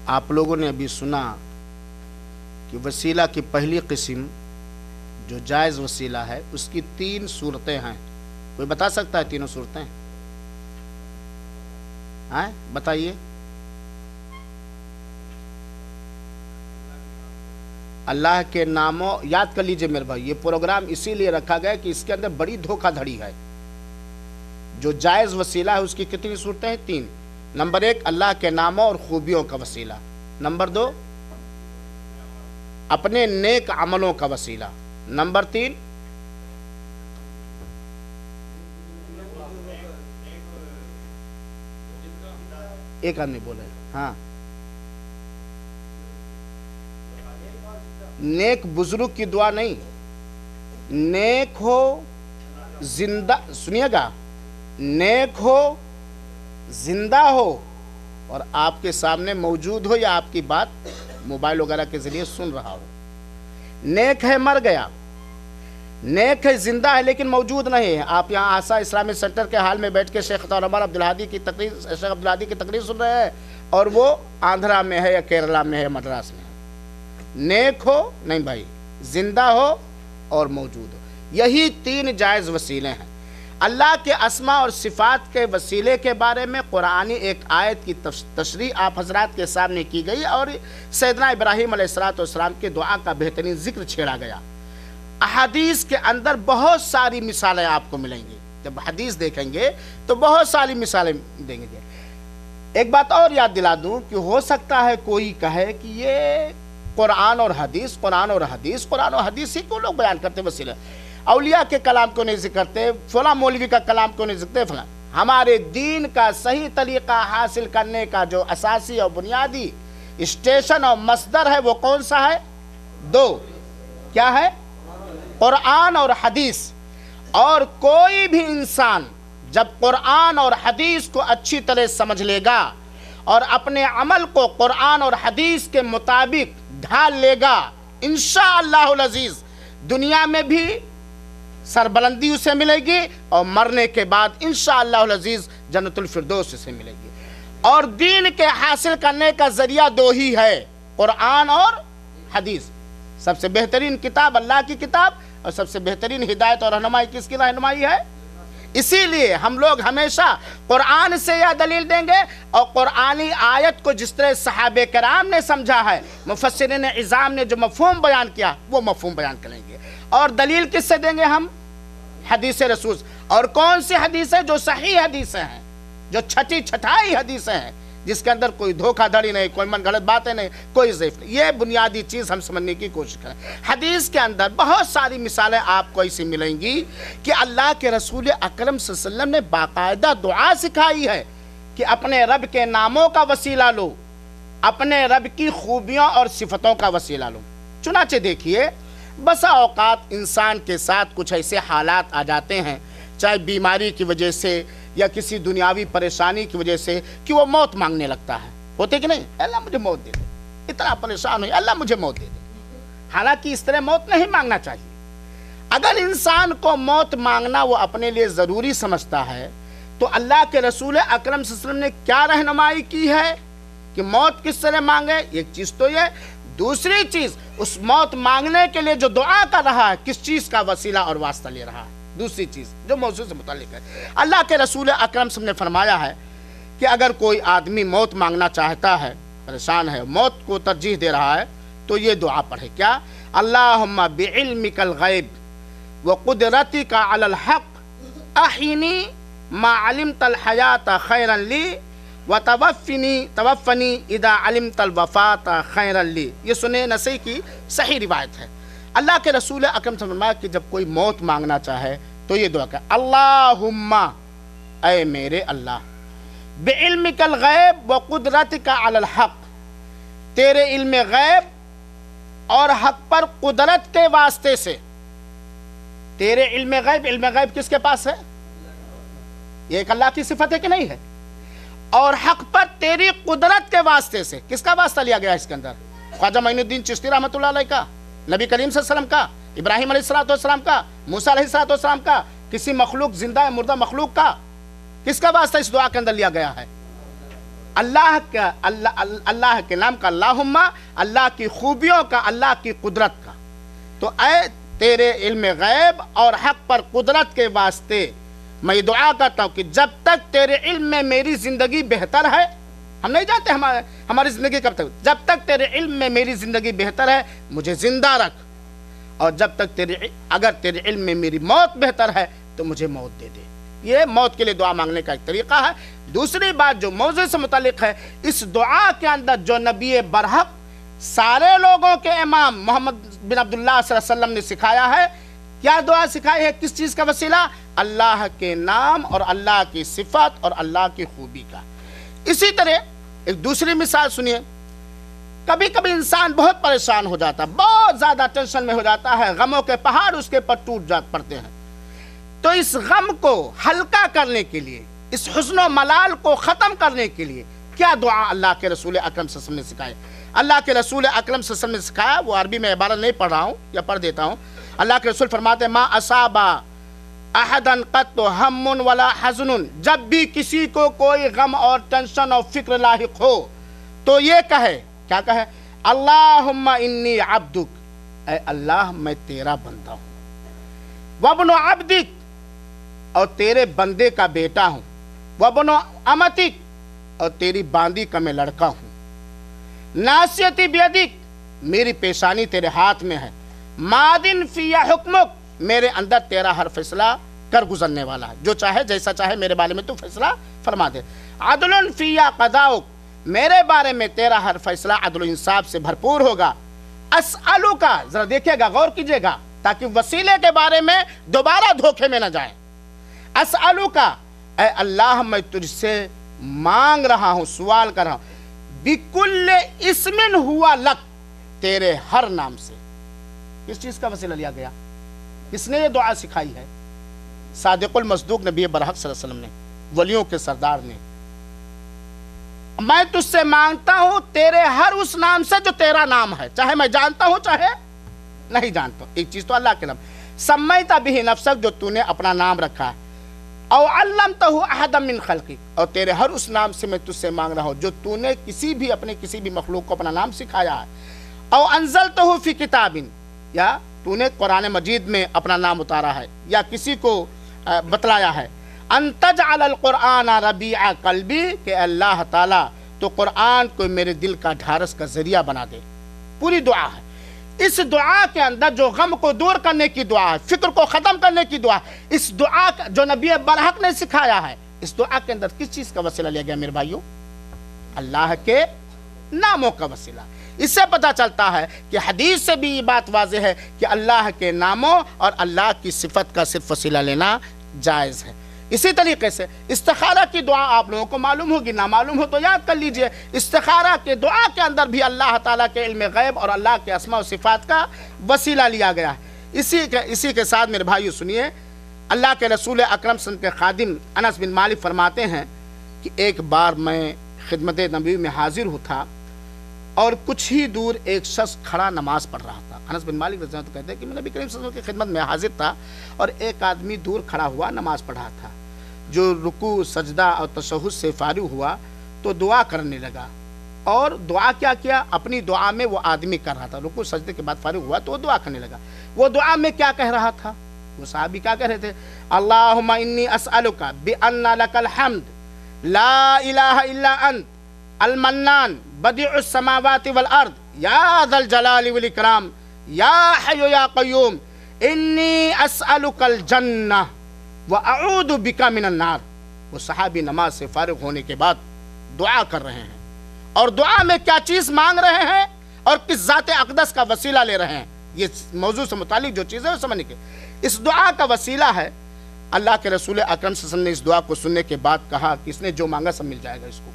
S3: آپ لوگوں نے ابھی سنا کہ وسیلہ کی پہلی قسم جو جائز وسیلہ ہے اس کی 3 صورتیں ہیں۔ کوئی بتا سکتا ہے تینوں صورتیں؟ بتائیے۔ اللہ کے ناموں، یاد کر لیجئے میرے بھائی، یہ پروگرام اسی لیے رکھا گیا کہ اس کے اندر بڑی دھوکہ دھڑی ہے۔ جو جائز وسیلہ ہے اس کی کتنی صورتیں ہیں؟ 3۔ نمبر 1 اللہ کے ناموں اور خوبیوں کا وسیلہ، نمبر 2 اپنے نیک عملوں کا وسیلہ، نمبر 3 ایک آدمی بولے ہاں نیک بزرگ کی دعا نہیں، نیک ہو زندہ، سنیے گا، نیک ہو زندہ ہو اور آپ کے سامنے موجود ہو یا آپ کی بات موبائل وغیرہ کے ذریعے سن رہا ہو۔ نیک ہے مر گیا، نیک ہے زندہ ہے لیکن موجود نہیں ہے۔ آپ یہاں آسا اسلامی سینٹر کے حال میں بیٹھ کے شیخ عمر عبدالہادی کی تقریر سن رہے ہیں اور وہ آندھرا میں ہے یا کیرلا میں ہے، مدراس میں ہے۔ نیک ہو نہیں بھائی، زندہ ہو اور موجود ہو، یہی 3 جائز وسیلے ہیں۔ اللہ کے اسماء اور صفات کے وسیلے کے بارے میں قرآنی ایک آیت کی تشریح آپ حضرات کے سامنے کی گئی اور سیدنا ابراہیم علیہ السلام کے دعا کا بہترین ذکر چھیڑا گیا۔ احادیث کے اندر بہت ساری مثالیں آپ کو ملیں گی، جب حدیث دیکھیں گے تو بہت ساری مثالیں دیں گے۔ ایک بات اور یاد دلا دوں کہ ہو سکتا ہے کوئی کہے کہ یہ قرآن اور حدیث ہی کو لوگ بیان کرتے وسیلہ، اولیاء کے کلام کو نہیں ذکر کرتے، فلاں مولوی کا کلام کو نہیں ذکر کرتے فلاں۔ ہمارے دین کا صحیح طریقہ حاصل کرنے کا جو اساسی اور بنیادی اسٹیشن اور مصدر ہے وہ کون سا ہے؟ 2۔ کیا ہے؟ قرآن اور حدیث۔ اور کوئی بھی انسان جب قرآن اور حدیث کو اچھی طرح سمجھ لے گا اور اپنے عمل کو قرآن اور حدیث کے مطابق ڈھال لے گا، انشاءاللہ العزیز دنیا میں بھی سربلندی اسے ملے گی اور مرنے کے بعد انشاءاللہ العزیز جنت الفردوس اسے ملے گی۔ اور دین کے حاصل کرنے کا ذریعہ 2 ہی ہے، قرآن اور حدیث۔ سب سے بہترین کتاب اللہ کی کتاب اور سب سے بہترین ہدایت اور رہنمائی کس کی رہنمائی ہے؟ اسی لیے ہم لوگ ہمیشہ قرآن سے یہ دلیل دیں گے اور قرآنی آیت کو جس طرح صحابہ کرام نے سمجھا ہے، مفسرین عظام نے جو مفہوم بیان کیا وہ مفہوم بیان کریں گے۔ اور دلیل کس سے دیں گے ہم؟ حدیث رسول۔ اور کون سی حدیثیں؟ جو صحیح حدیثیں ہیں، جو چھٹائی حدیثیں ہیں، جس کے اندر کوئی دھوکہ دھڑی نہیں، کوئی من غلط باتیں نہیں، کوئی ضعیف نہیں۔ یہ بنیادی چیز ہم سمجھنے کی کوشش کریں۔ حدیث کے اندر بہت ساری مثالیں آپ کو ایسی ملیں گی کہ اللہ کے رسول اکرم صلی اللہ علیہ وسلم نے باقاعدہ دعا سکھائی ہے کہ اپنے رب کے ناموں کا وسیلہ لو، اپنے رب کی خوبیوں اور صفتوں کا وسیلہ لو۔ چنانچہ دیکھیے، بسا اوقات انسان کے ساتھ کچھ ایسے حالات آ جاتے ہیں، چاہے بیماری کی وجہ سے یا کسی دنیاوی پریشانی کی وجہ سے، کہ وہ موت مانگنے لگتا ہے۔ ہوتے کہ نہیں؟ اللہ مجھے موت دے دے، اتنا پریشان ہوئی، اللہ مجھے موت دے دے۔ حالانکہ اس طرح موت نہیں مانگنا چاہیے۔ اگر انسان کو موت مانگنا وہ اپنے لیے ضروری سمجھتا ہے تو اللہ کے رسول اکرم صلی اللہ علیہ وسلم نے کیا رہنمائی کی ہے کہ موت کس طرح مانگے؟ ایک چیز تو یہ، دوسری چیز اس موت مانگنے کے لیے جو دعا کر رہا ہے کس چیز کا وسیلہ اور واسطہ لے رہا ہے۔ دوسری چیز جو موضوع سے متعلق ہے، اللہ کے رسول اکرم صلی اللہ علیہ وسلم نے فرمایا ہے کہ اگر کوئی آدمی موت مانگنا چاہتا ہے، پریشان ہے، موت کو ترجیح دے رہا ہے، تو یہ دعا پڑھے۔ کیا؟ اللہم بعلمک الغیب وقدرتک علی الحق احینی ما علمت الحیات خیرا لی توفنی اذا علمت الوفات خیرا لی۔ یہ سنیں نسائی کی صحیح روایت ہے۔ اللہ کے رسول اکرم صلی اللہ علیہ وسلم نے فرمایا کہ جب کوئی موت مانگنا چاہے تو یہ دعا کرے، اللہم، اے میرے اللہ، بعلمک الغیب وقدرتک علی الحق، تیرے علم غیب اور حق پر قدرت کے واسطے سے،
S4: تیرے علم غیب کس کے پاس ہے؟ یہ ایک اللہ کی صفت ہے کہ نہیں ہے؟ اور حق پر تیری قدرت کے واسطے سے کس کا واسطہ لیا گیا اس کے اندر؟ خواجہ معین الدین چشتی رحمۃ اللہ علیہ کا، نبی کریم صلی اللہ علیہ وسلم کا، ابراہیم علیہ السلام کا، موسیٰ علیہ السلام کا، کسی مخلوق زندہ مردہ مخلوق کا؟ کس کا واسطہ اس دعا کے اندر لیا گیا ہے؟ اللہ کے نام کا، اللہم، اللہ کی خوبیوں کا، اللہ کی قدرت کا۔ تو اے تیرے علم غیب اور حق پر قدرت کے واسطے میں یہ دعا کرتا ہوں کہ جب تک تیرے علم میں میری زندگی بہتر ہے، ہم نہیں جانتے ہماری زندگی کب تک، جب تک تیرے علم میں میری زندگی بہتر ہے مجھے زندہ رکھ، اور جب تک اگر تیرے علم میں میری موت بہتر ہے تو مجھے موت دے دے۔ یہ موت کے لیے دعا مانگنے کا ایک طریقہ ہے۔ دوسری بات جو موضوع سے متعلق ہے، اس دعا کے اندر جو نبی برحق سارے لوگوں کے امام محمد بن عبداللہ صلی اللہ علیہ وسلم نے سکھایا ہے، کیا دعا سکھائی ہے؟ کس چیز کا وسیلہ؟ اللہ کے نام اور اللہ کی صفت اور اللہ کی خوبی کا۔ اسی طرح ایک دوسری مثال سنیے، کبھی کبھی انسان بہت پریشان ہو جاتا ہے، بہت زیادہ ٹینشن میں ہو جاتا ہے، غموں کے پہاڑ اس کے پر ٹوٹ پڑتے ہیں، تو اس غم کو ہلکا کرنے کے لیے، اس حزن و ملال کو ختم کرنے کے لیے کیا دعا اللہ کے رسول اکرم صلی اللہ علیہ وسلم نے سکھایا؟ اللہ کے رسول اکرم صلی اللہ علیہ وسلم نے سکھایا، وہ عربی میں عبارت نہیں پڑھ رہا ہوں یا پڑھ دیتا ہوں۔ اللہ کے رسول فرماتے ہیں ما اصابا احدا قط ہم ولا حزن، جب بھی کسی کو کوئی غم اور ٹینشن اور فکر لاحق ہو تو یہ کہے، کیا کہے؟ اللہم انی عبدک، اے اللہ میں تیرا بندہ ہوں، وابن عبدک، اور تیرے بندے کا بیٹا ہوں، وابن امتک، اور تیری باندی کا میں لڑکا ہوں، ناصیتی بیدک، میری پیشانی تیرے ہاتھ میں ہے، مادن فی حکمک، میرے اندر تیرا ہر فیصلہ کر گزرنے والا ہے، جو چاہے جیسا چاہے میرے بارے میں تو فیصلہ فرما دے، عدل فی قضاؤک، میرے بارے میں تیرا ہر فیصلہ عدل و انصاف سے بھرپور ہوگا، اسألو کا، ذرا دیکھیے گا، غور کیجئے گا تاکہ وسیلے کے بارے میں دوبارہ دھوکے میں نہ جائیں، اسألو کا، اے اللہ میں تجھ سے مانگ رہا ہوں، سوال کر رہا ہوں، بکل اسم ہوا لک، تیرے ہر نام سے۔ کس چیز کا وسیلہ لیا گیا؟ کس نے یہ دعا سکھائی ہے؟ صادق المصدوق نبی برحق صلی اللہ علیہ وسلم نے، ولیوں کے سردار نے۔ میں تجھ سے مانگتا ہوں تیرے ہر اس نام سے جو تیرا نام ہے، چاہے میں جانتا ہوں چاہے نہیں جانتا ہوں۔ ایک چیز تو اللہ کے نام، سمیت بہ نفسک، جو تو نے اپنا نام رکھا ہے، او علمتہ احدا من خلقک، اور تیرے ہر اس نام سے میں تجھ سے مانگ رہا ہوں جو تو نے کسی بھی مخلوق کو اپنا نام سکھایا ہے، او انزلتہ فی کتاب، یا تو نے قرآن مجید میں اپنا نام اتارا ہے یا کسی کو بتلایا ہے، ان تجعل القرآن ربیع قلبی، کہ اللہ تعالیٰ تو قرآن کو میرے دل کا ڈھارس کا ذریعہ بنا دے۔ پوری دعا ہے، اس دعا کے اندر جو غم کو دور کرنے کی دعا ہے، فکر کو ختم کرنے کی دعا ہے، اس دعا جو نبی برحق نے سکھایا ہے، اس دعا کے اندر کس چیز کا وسیلہ لیا گیا میرے بھائیوں؟ اللہ کے ناموں کا وسیلہ۔ اس سے پتہ چلتا ہے کہ حدیث سے بھی یہ بات واضح ہے کہ اللہ کے ناموں اور اللہ کی صفت کا صرف وسیلہ لینا جائز ہے۔ اسی طریقے سے استخارہ کی دعا آپ لوگوں کو معلوم ہوگی، نہ معلوم ہو تو یاد کر لیجئے، استخارہ کے دعا کے اندر بھی اللہ تعالیٰ کے علم غیب اور اللہ کے اسماء و صفات کا وسیلہ لیا گیا ہے۔ اسی کے ساتھ میرے بھائیو سنیے، اللہ کے رسول اکرم صلی اللہ علیہ وسلم کے خادم انس بن مالک فرماتے ہیں کہ ایک بار میں خدمت نبی میں حاضر تھا اور کچھ ہی دور ایک شخص کھڑا نماز پڑھ رہا تھا۔ انس بن مالک رضی اللہ عنہ کہتے ہیں کہ میں نبی کریم صلی اللہ علیہ وسلم کی خدمت میں حاضر تھا اور ایک آدمی دور کھڑا ہوا نماز پڑھ رہا تھا، جو رکوع سجدہ اور تشہد سے فارغ ہوا تو دعا کرنے لگا، اور دعا کیا کیا؟ اپنی دعا میں وہ آدمی کر رہا تھا، رکوع سجدے کے بعد فارغ ہوا تو وہ دعا کرنے لگا۔ وہ دعا میں کیا کہہ رہا تھا؟ وہ صحابی کیا کہہ رہے تھے؟ اللہم انی اسألک بأن لک الحمد لا الہ الا انت المنان بدیع السماوات والارض یا ذا الجلال والاکرام یا حی یا قیوم انی اسألک الجنہ وَأَعُوذُ بِكَ مِنَ النَّارِ۔ وہ صحابی نماز سے فارغ ہونے کے بعد دعا کر رہے ہیں، اور دعا میں کیا چیز مانگ رہے ہیں اور کس ذات اقدس کا وسیلہ لے رہے ہیں، یہ موضوع سے متعلق جو چیزیں وہ سمجھنے کے۔ اس دعا کا وسیلہ ہے، اللہ کے رسول اکرم صلی اللہ علیہ وسلم نے اس دعا کو سننے کے بعد کہا کہ اس نے جو مانگا سب مل جائے گا اس کو۔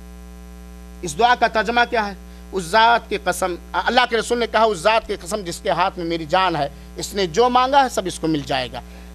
S4: اس دعا کا ترجمہ کیا ہے؟ اس ذات کی قسم، اللہ کے رسول نے کہا اس ذات کی قسم جس کے ہاتھ میں میری جان ہے، اس نے جو مانگا ہے سب اس کو مل جائے گا۔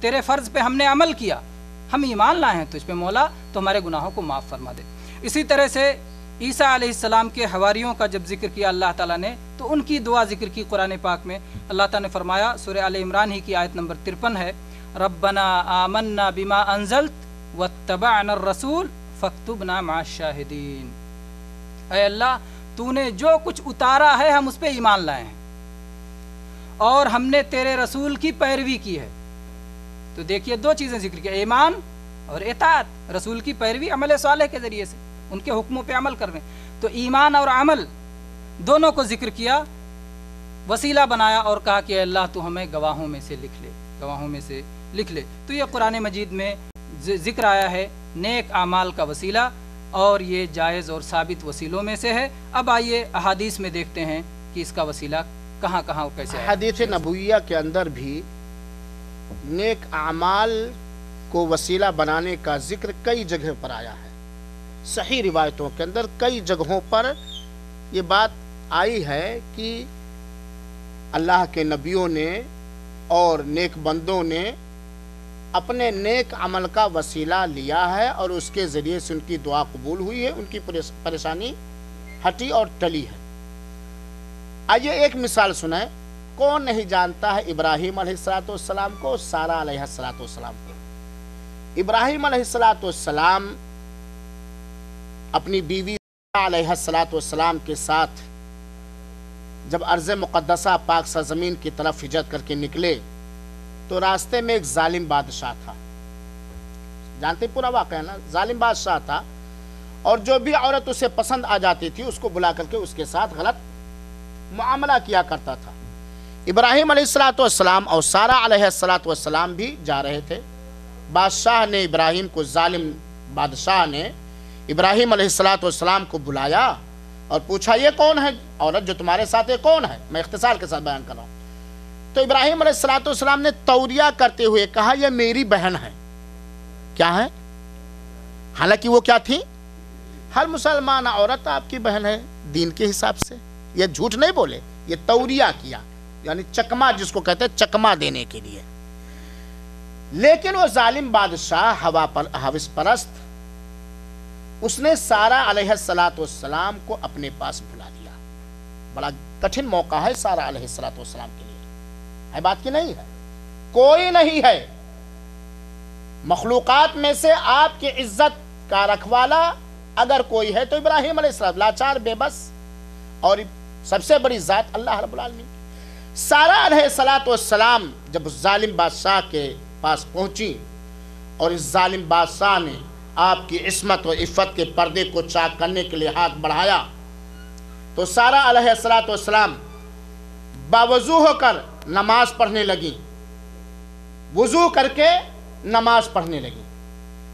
S2: تیرے فرض پہ ہم نے عمل کیا، ہم ایمان لائے ہیں تجھ پہ مولا، تو ہمارے گناہوں کو معاف فرما دے۔ اسی طرح سے عیسیٰ علیہ السلام کے حواریوں کا جب ذکر کیا اللہ تعالیٰ نے، تو ان کی دعا ذکر کی قرآن پاک میں۔ اللہ تعالیٰ نے فرمایا، سورہ آل عمران ہی کی آیت نمبر 53 ہے، ربنا آمنا بما انزلت واتبعنا الرسول فاکتبنا مع الشاہدین۔ اے اللہ، تو نے جو کچھ اتارا ہے ہم اس پہ ایمان لائے ہیں، اور ہم نے تیرے رسول کی پیروی کی ہے۔ تو دیکھیے دو چیزیں ذکر کی، ایمان اور اطاعت، رسول کی پیروی عمل صالح کے ذریعے سے، ان کے حکموں پہ عمل کرنے۔ تو ایمان اور عمل دونوں کو ذکر کیا، وسیلہ بنایا، اور کہا کہ اے اللہ تو ہمیں گواہوں میں سے لکھ لے، گواہوں میں سے لکھ لے۔ تو یہ قرآن مجید میں ذکر آیا ہے نیک اعمال کا وسیلہ، اور یہ جائز اور ثابت وسیلوں میں سے ہے۔ اب آئیے احادیث میں دیکھتے ہیں کہ اس کا وسیلہ کہاں کہاں اور کیسے آیا۔
S4: حدیث نبویہ کے اندر بھی نیک اعمال کو وسیلہ بنانے کا ذکر کئی جگہ پر آیا ہے۔ صحیح روایتوں کے اندر کئی جگہوں پر یہ بات آئی ہے کہ اللہ کے نبیوں نے اور نیک بندوں نے اپنے نیک عمل کا وسیلہ لیا ہے، اور اس کے ذریعے سے ان کی دعا قبول ہوئی ہے، ان کی پریشانی ہٹی اور ٹلی ہے۔ آئیے ایک مثال سنیں۔ کون نہیں جانتا ہے ابراہیم علیہ السلام کو، سارہ علیہ السلام کو؟ ابراہیم علیہ السلام اپنی بیوی سارہ علیہ السلام کے ساتھ جب ارض مقدسہ پاک سرزمین کی طرف ہجرت کر کے نکلے، تو راستے میں ایک ظالم بادشاہ تھا۔ جانتے پورا واقعہ ہے نا، ظالم بادشاہ تھا، اور جو بھی عورت اسے پسند آ جاتی تھی اس کو بلا کر کے اس کے ساتھ غلط معاملہ کیا کرتا تھا۔ ابراہیم علیہ السلام اور سارہ علیہ السلام بھی جا رہے تھے۔ بادشاہ نے ابراہیم کو، ظالم بادشاہ نے ابراہیم علیہ السلام کو بلایا اور پوچھا یہ کون ہے عورت جو تمہارے ساتھ ہے، کون ہے؟ میں اختصار کے ساتھ بیان کر رہا ہوں۔ تو ابراہیم علیہ السلام نے توریہ کرتے ہوئے کہا یہ میری بہن ہے۔ کیا ہے؟ حالانکہ وہ کیا تھی؟ ہر مسلمان عورت آپ کی بہن ہے دین کے حساب سے۔ یہ جھوٹ نہیں بولے، یہ توریہ کیا، یعنی چکما جس کو کہتے ہیں، چکما دینے کے لیے۔ لیکن وہ ظالم بادشاہ ہوس پرست، اس نے سارہ علیہ السلام کو اپنے پاس بلا لیا۔ بڑا کٹھن موقع ہے سارہ علیہ السلام کے لیے، ہے بات کی نہیں ہے؟ کوئی نہیں ہے مخلوقات میں سے آپ کی عزت کا رکھوالا اگر کوئی ہے تو ابراہیم علیہ السلام، لاچار بے بس، اور سب سے بڑی ذات اللہ رب العالمین۔ سارہ علیہ السلام جب ظالم بادشاہ کے پاس پہنچی اور اس ظالم بادشاہ نے آپ کی عصمت و عفت کے پردے کو چاک کرنے کے لیے ہاتھ بڑھایا، تو سارہ علیہ السلام باوضو ہو کر نماز پڑھنے لگی، وضو کر کے نماز پڑھنے لگی،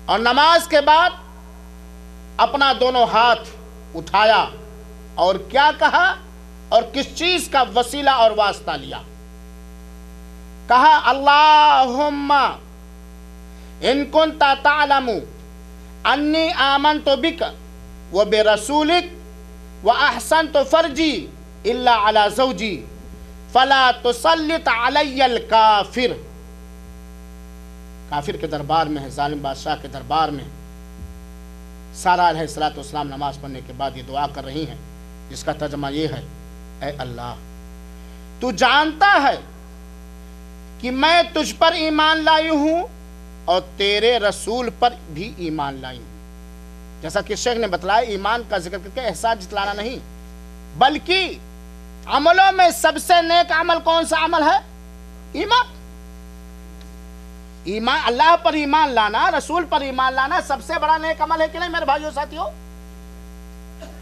S4: اور نماز کے بعد اپنا دونوں ہاتھ اٹھایا اور کیا کہا اور کس چیز کا وسیلہ اور واسطہ لیا؟ کہا اللہم ان کنت تعلم انی آمنت بک و برسولک و احسنت فرجی الا علی زوجی فلا تسلط علی الکافر۔ کافر کے دربار میں ہے، ظالم بادشاہ کے دربار میں سارہ علیہ السلام نماز پڑھنے کے بعد یہ دعا کر رہی ہیں، جس کا ترجمہ یہ ہے، اے اللہ تو جانتا ہے کہ میں تجھ پر ایمان لائی ہوں اور تیرے رسول پر بھی ایمان لائی ہوں۔ جیسا کہ شیخ نے بتلایا، ایمان کا ذکر کر کے احساس جتلانا نہیں، بلکہ عملوں میں سب سے نیک عمل کون سا عمل ہے؟ ایمان۔ ایمان، اللہ پر ایمان لانا، رسول پر ایمان لانا سب سے بڑا نیک عمل ہے کہ نہیں میرے بھائیو ساتھیو؟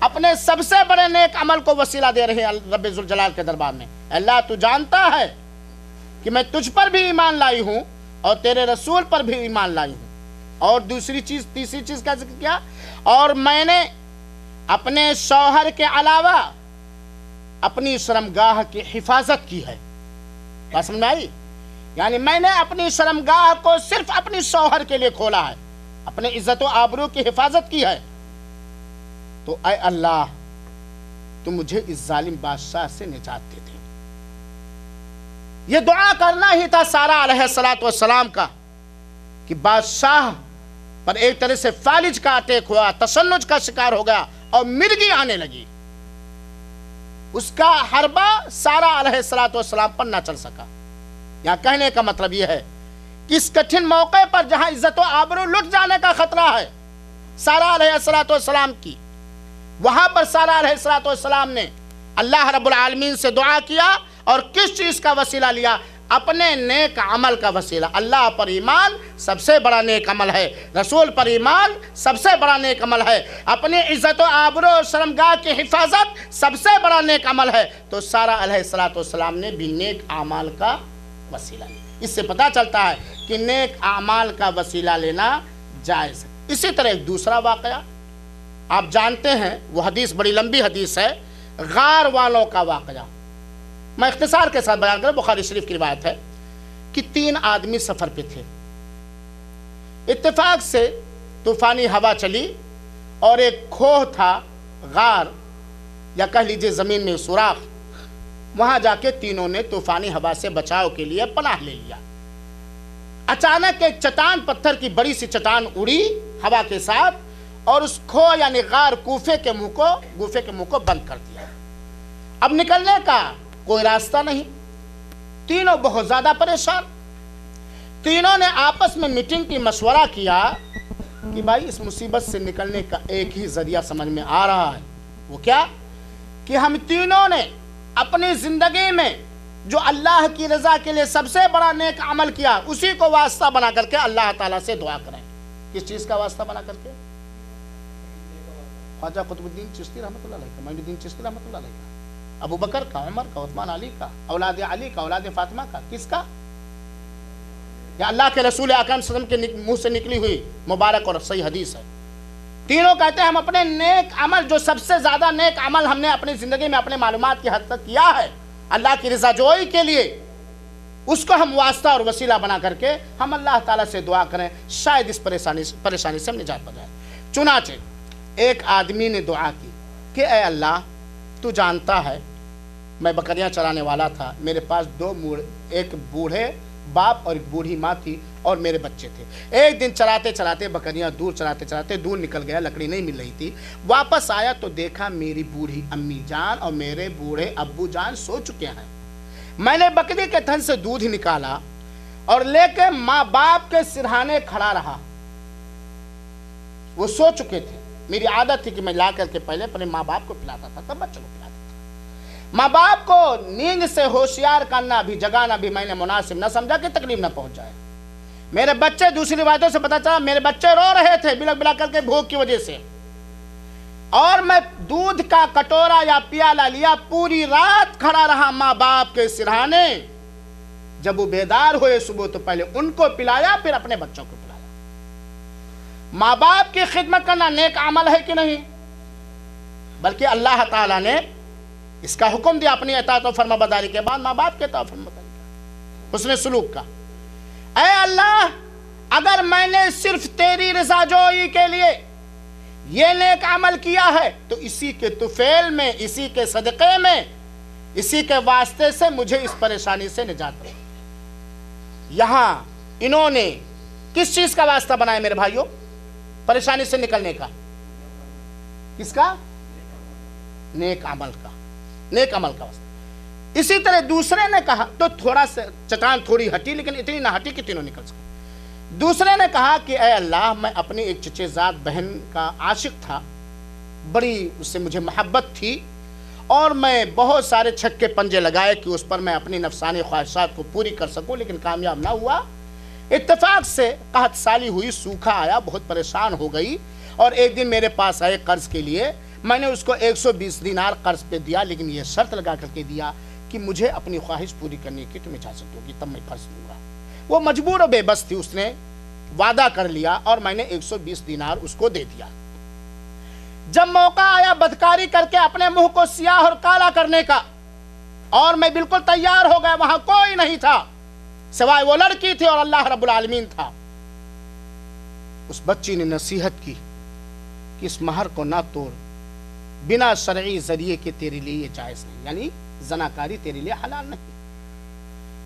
S4: اپنے سب سے بڑے نیک عمل کو وسیلہ دے رہے ہیں رب ذوالجلال کے دربار میں۔ اللہ تو جانتا ہے کہ میں تجھ پر بھی ایمان لائی ہوں اور تیرے رسول پر بھی ایمان لائی ہوں۔ اور تیسری چیز کا ذکر کیا، اور میں نے اپنے شوہر کے علاوہ اپنی شرمگاہ کی حفاظت کی ہے۔ بات سمجھ میں آئی؟ یعنی میں نے اپنی شرمگاہ کو صرف اپنی شوہر کے لیے کھولا ہے، اپنے عزت و آبرو کی حفاظت کی ہے۔ تو اے اللہ تو مجھے اس ظالم بادشاہ سے نجات دے دے۔ یہ دعا کرنا ہی تھا سارہ علیہ السلام کا کہ بادشاہ پر ایک طرح سے فالج کا اٹیک ہوا، تشنج کا شکار ہو گیا اور مرگی آنے لگی، اس کا حربہ سارہ علیہ السلام پر نہ چل سکا۔ یہاں کہنے کا مطلب یہ ہے کہ اس کٹھن موقع پر جہاں عزت و آبرو لٹ جانے کا خطرہ ہے سارہ علیہ السلام کی، وہاں پر سارہ علیہ السلام نے اللہ رب العالمین سے دعا کیا، اور کس چیز کا وسیلہ لیا؟ اپنے نیک عمل کا وسیلہ۔ اللہ پر ایمان سب سے بڑا نیک عمل ہے، رسول پر ایمان سب سے بڑا نیک عمل ہے، اپنی عزت و آبرو و شرمگاہ کی حفاظت سب سے بڑا نیک عمل ہے۔ تو سارہ علیہ السلام نے بھی نیک اعمال کا وسیلہ لیا۔ اس سے پتہ چلتا ہے کہ نیک اعمال کا وسیلہ لینا جائز ہے۔ اسی طرح ایک دوسرا واقعہ آپ جانتے ہیں، وہ حدیث بڑی لمبی حدیث ہے، غار والوں کا واقعہ۔ میں اختصار کے ساتھ بیان کروں، بخاری شریف کی روایت ہے کہ 3 آدمی سفر پہ تھے، اتفاق سے طوفانی ہوا چلی اور ایک کھوہ تھا، غار یا کہہ لیجئے زمین میں سوراخ، وہاں جا کے تینوں نے طوفانی ہوا سے بچاؤ کے لیے پناہ لے لیا۔ اچانک ایک چٹان، پتھر کی بڑی سی چٹان اڑی ہوا کے ساتھ اور اس کھوہ یعنی غار گوفے کے منہ کو بند کر دیا۔ اب نکلنے کا کوئی راستہ نہیں، تینوں بہت زیادہ پریشان۔ تینوں نے آپس میں میٹنگ کی، مشورہ کیا کہ بھائی اس مصیبت سے نکلنے کا ایک ہی ذریعہ سمجھ میں آ رہا ہے، وہ کیا؟ کہ ہم تینوں نے اپنی زندگی میں جو اللہ کی رضا کے لیے سب سے بڑا نیک عمل کیا، اسی کو واسطہ بنا کر کے اللہ تعالیٰ سے دعا کریں۔ کس چیز کا واسطہ بنا کر کے؟ خواجہ قطب الدین چشتی رحمۃ اللہ علیہ کا، معین الدین چشتی رحمۃ اللہ علیہ کا، ابو بکر کا، عمر کا، عثمان علی کا، اولاد علی کا، اولاد فاطمہ کا، کس کا؟ یا اللہ کے رسول اکرم صلی اللہ علیہ وسلم کے منہ سے نکلی ہوئی مبارک اور صحیح حدیث ہے۔ تینوں کہتے ہیں ہم اپنے نیک عمل، جو سب سے زیادہ نیک عمل ہم نے اپنی زندگی میں اپنے معلومات کی حد تک کیا ہے اللہ کی رضا جوئی کے لیے، اس کو ہم واسطہ اور وسیلہ بنا کر کے ہم اللہ تعالیٰ سے دعا کریں، شاید اس پریشانی سے ہم نجات پا جائیں۔ چنانچہ ایک آدمی نے دعا کی کہ اے اللہ تو جانتا ہے میں بکریاں چرانے والا تھا، میرے پاس 2 ایک بوڑھے باپ اور ایک بوڑھی ماں تھی اور میرے بچے تھے۔ ایک دن چراتے چراتے بکریاں دور نکل گیا، لکڑی نہیں مل رہی تھی، واپس آیا تو دیکھا میری بوڑھی امی جان اور میرے بوڑھے ابو جان سو چکے ہیں۔ میں نے بکری کے تھن سے دودھ نکالا اور لے کے ماں باپ کے سرہانے کھڑا رہا، وہ سو چکے تھے۔ میری عادت تھی کہ میں لا کر کے پہلے اپنے ماں باپ کو پلاتا تھا، تب بچوں کو پلاتا تھا۔ ماں باپ کو نیند سے ہوشیار کرنا بھی، جگانا بھی میں نے مناسب نہ سمجھا کہ تکلیف نہ پہنچ جائے۔ میرے بچے، دوسری روایتوں سے پتا چلا میرے بچے رو رہے تھے بلک بلا کر کے بھوک کی وجہ سے، اور میں دودھ کا کٹورا یا پیالہ لیا، پوری رات کھڑا رہا ماں باپ کے سرہانے۔ جب وہ بیدار ہوئے صبح تو پہلے ان کو پلایا، پھر اپنے بچوں کو پلایا۔ ماں باپ کی خدمت کرنا نیک عمل ہے کہ نہیں؟ بلکہ اللہ تعالیٰ نے اس کا حکم دیا اپنی اطاعت و فرما برداری کے بعد ماں باپ کے اطاعت و فرما برداری کا، حسن سلوک کا۔ اے اللہ، اگر میں نے صرف تیری رضا جوئی کے لیے یہ نیک عمل کیا ہے تو اسی کے طفیل میں، اسی کے صدقے میں، اسی کے واسطے سے مجھے اس پریشانی سے نجات دے۔ یہاں انہوں نے کس چیز کا واسطہ بنایا میرے بھائیوں؟ پریشانی سے نکلنے کا۔ کس کا؟ نیک عمل کا، نیک عمل کا واسطہ۔ اسی طرح دوسرے نے کہا، تو تھوڑا سا چٹان تھوڑی ہٹی لیکن اتنی نہ ہٹی کہ تینوں نکل سکے۔ دوسرے نے کہا کہ اے اللہ، میں اپنی ایک چچے زاد بہن کا عاشق تھا، بڑی اس سے مجھے محبت تھی، اور میں بہت سارے چھکے پنجے لگائے کہ اس پر میں اپنی نفسانی خواہشات کو پوری کر سکوں، لیکن کامیاب نہ ہوا۔ اتفاق سے قحط سالی ہوئی، سوکھا آیا، بہت پریشان ہو گئی، اور ایک دن میرے پاس آئے قرض کے لیے۔ میں نے اس کو 120 دینار قرض پہ دیا، لیکن یہ شرط لگا کر کے دیا کہ مجھے اپنی خواہش پوری کرنے کی تم اجازت ہوگی تب میں قرض دوں گا۔ وہ مجبور و بے بس تھی، اس نے وعدہ کر لیا اور میں نے 120 دینار اس کو دے دیا۔ جب موقع آیا بدکاری کر کے اپنے منہ کو سیاہ اور کالا کرنے کا، اور میں بالکل تیار ہو گیا، وہاں کوئی نہیں تھا سوائے وہ لڑکی تھی اور اللہ رب العالمین تھا۔ اس بچی نے نصیحت کی کہ اس مہر کو نہ توڑ، بنا شرعی ذریعے کے تیرے لیے یہ جائز نہیں، یعنی زناکاری تیرے لیے حلال نہیں۔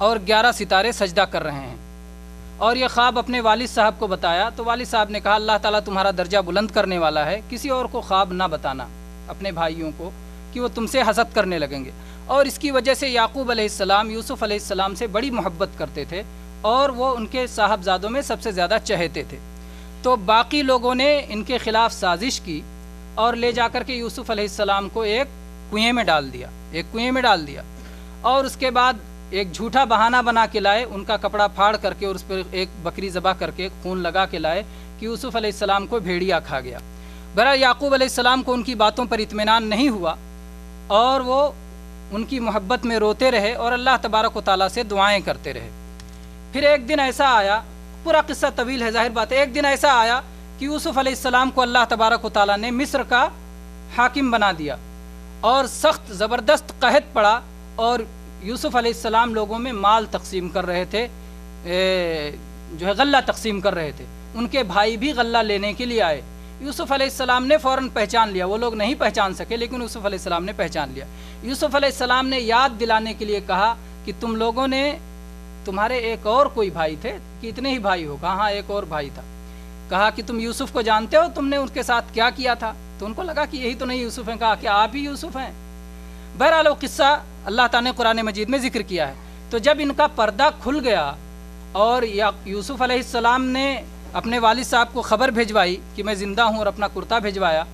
S2: اور 11 ستارے سجدہ کر رہے ہیں، اور یہ خواب اپنے والد صاحب کو بتایا تو والد صاحب نے کہا اللہ تعالیٰ تمہارا درجہ بلند کرنے والا ہے، کسی اور کو خواب نہ بتانا اپنے بھائیوں کو کہ وہ تم سے حسد کرنے لگیں گے۔ اور اس کی وجہ سے یعقوب علیہ السلام یوسف علیہ السلام سے بڑی محبت کرتے تھے اور وہ ان کے صاحبزادوں میں سب سے زیادہ چہیتے تھے۔ تو باقی لوگوں نے ان کے خلاف سازش کی اور لے جا کر کے یوسف علیہ السلام کو ایک کنویں میں ڈال دیا، اور اس کے بعد ایک جھوٹا بہانہ بنا کے لائے، ان کا کپڑا پھاڑ کر کے اور اس پر ایک بکری ذبح کر کے خون لگا کے لائے کہ یوسف علیہ السلام کو بھیڑیا کھا گیا۔ بہرحال یعقوب علیہ السلام کو ان کی باتوں پر اطمینان نہیں ہوا اور وہ ان کی محبت میں روتے رہے اور اللہ تبارک و تعالیٰ سے دعائیں کرتے رہے۔ پھر ایک دن ایسا آیا، پورا قصہ طویل ہے ظاہر بات ہے، ایک دن ایسا آیا کہ یوسف علیہ السلام کو اللہ تبارک و تعالیٰ نے مصر کا حاکم بنا دیا اور سخت زبردست قحط پڑا، اور یوسف علیہ السلام لوگوں میں مال تقسیم کر رہے تھے، جو ہے غلہ تقسیم کر رہے تھے۔ ان کے بھائی بھی غلہ لینے کے لیے آئے، یوسف علیہ السلام نے فوراً پہچان لیا، وہ لوگ نہیں پہچان سکے لیکن یوسف علیہ السلام نے پہچان لیا۔ یوسف علیہ السلام نے یاد دلانے کے لیے کہا کہ تم لوگوں نے، تمہارے ایک اور کوئی بھائی تھے کہ اتنے ہی بھائی ہو؟ کہا ہاں ایک اور بھائی تھا۔ کہا کہ تم یوسف کو جانتے ہو، تم نے اس کے ساتھ کیا کیا تھا؟ تو ان کو لگا کہ یہی تو نہیں یوسف ہیں۔ کہا کہ آپ ہی یوسف ہیں۔ بہرحال وہ قصہ اللہ تعالیٰ نے قرآن مجید میں ذکر کیا ہے۔ تو جب ان کا پردہ کھل گیا اور یوسف علیہ السلام نے اپنے والد صاحب کو خبر بھیجوائی کہ میں زندہ ہوں اور اپنا کرتا بھیجوایا،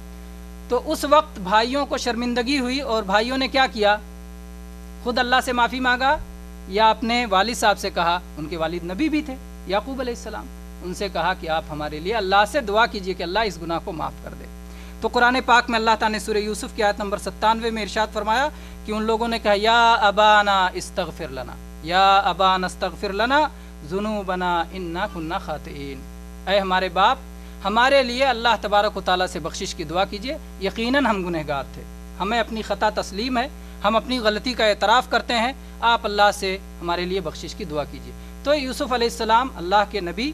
S2: تو اس وقت بھائیوں کو شرمندگی ہوئی اور بھائیوں نے کیا کیا؟ خود اللہ سے معافی مانگا یا اپنے والد صاحب سے کہا، ان کے والد نبی بھی تھے یعقوب علیہ السلام، ان سے کہا کہ آپ ہمارے لیے اللہ سے دعا کیجئے کہ اللہ اس گناہ کو معاف کر دے۔ تو قرآن پاک میں اللہ تعالیٰ نے سورہ یوسف کی آیت نمبر 97 میں ارشاد فرمایا کہ ان لوگوں نے کہا یا ابانا استغفر لنا، یا ابانا استغفر لنا ذنوبنا انا کنا خاطئین، اے ہمارے باپ ہمارے لیے اللہ تبارک و تعالیٰ سے بخشش کی دعا کیجئے، یقیناً ہم گنہگار تھے، ہمیں اپنی خطا تسلیم ہے، ہم اپنی غلطی کا اعتراف کرتے ہیں، آپ اللہ سے ہمارے لیے بخشش کی دعا کیجئے۔ تو یوسف علیہ السلام اللہ کے نبی،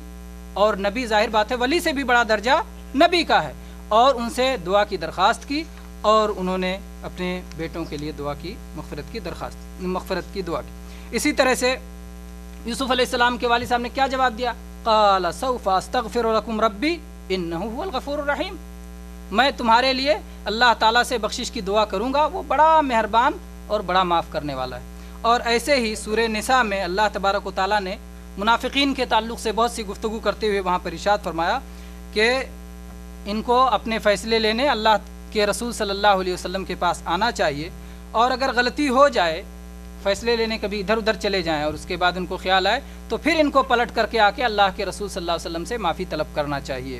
S2: اور نبی ظاہر بات ہے ولی سے بھی بڑا درجہ نبی کا ہے، اور ان سے دعا کی درخواست کی اور انہوں نے اپنے بیٹوں کے لیے دعا کی، مغفرت کی دعا کی۔ اسی طرح سے یوسف علیہ السلام کے والد صاحب نے کیا جواب دیا؟ قال سوف استغفر لکم ربی انہ هو الغفور الرحیم، میں تمہارے لیے اللہ تعالیٰ سے بخشش کی دعا کروں گا، وہ بڑا مہربان اور بڑا معاف کرنے والا ہے۔ اور ایسے ہی سورہ نساء میں اللہ تبارک و تعالیٰ نے منافقین کے تعلق سے بہت سی گفتگو کرتے ہوئے وہاں پر ارشاد فرمایا کہ ان کو اپنے فیصلے لینے اللہ کے رسول صلی اللہ علیہ وسلم کے پاس آنا چاہیے، اور اگر غلطی ہو جائے، فیصلے لینے کبھی ادھر ادھر چلے جائیں اور اس کے بعد ان کو خیال آئے تو پھر ان کو پلٹ کر کے آ کے اللہ کے رسول صلی اللہ علیہ وسلم سے معافی طلب کرنا چاہیے۔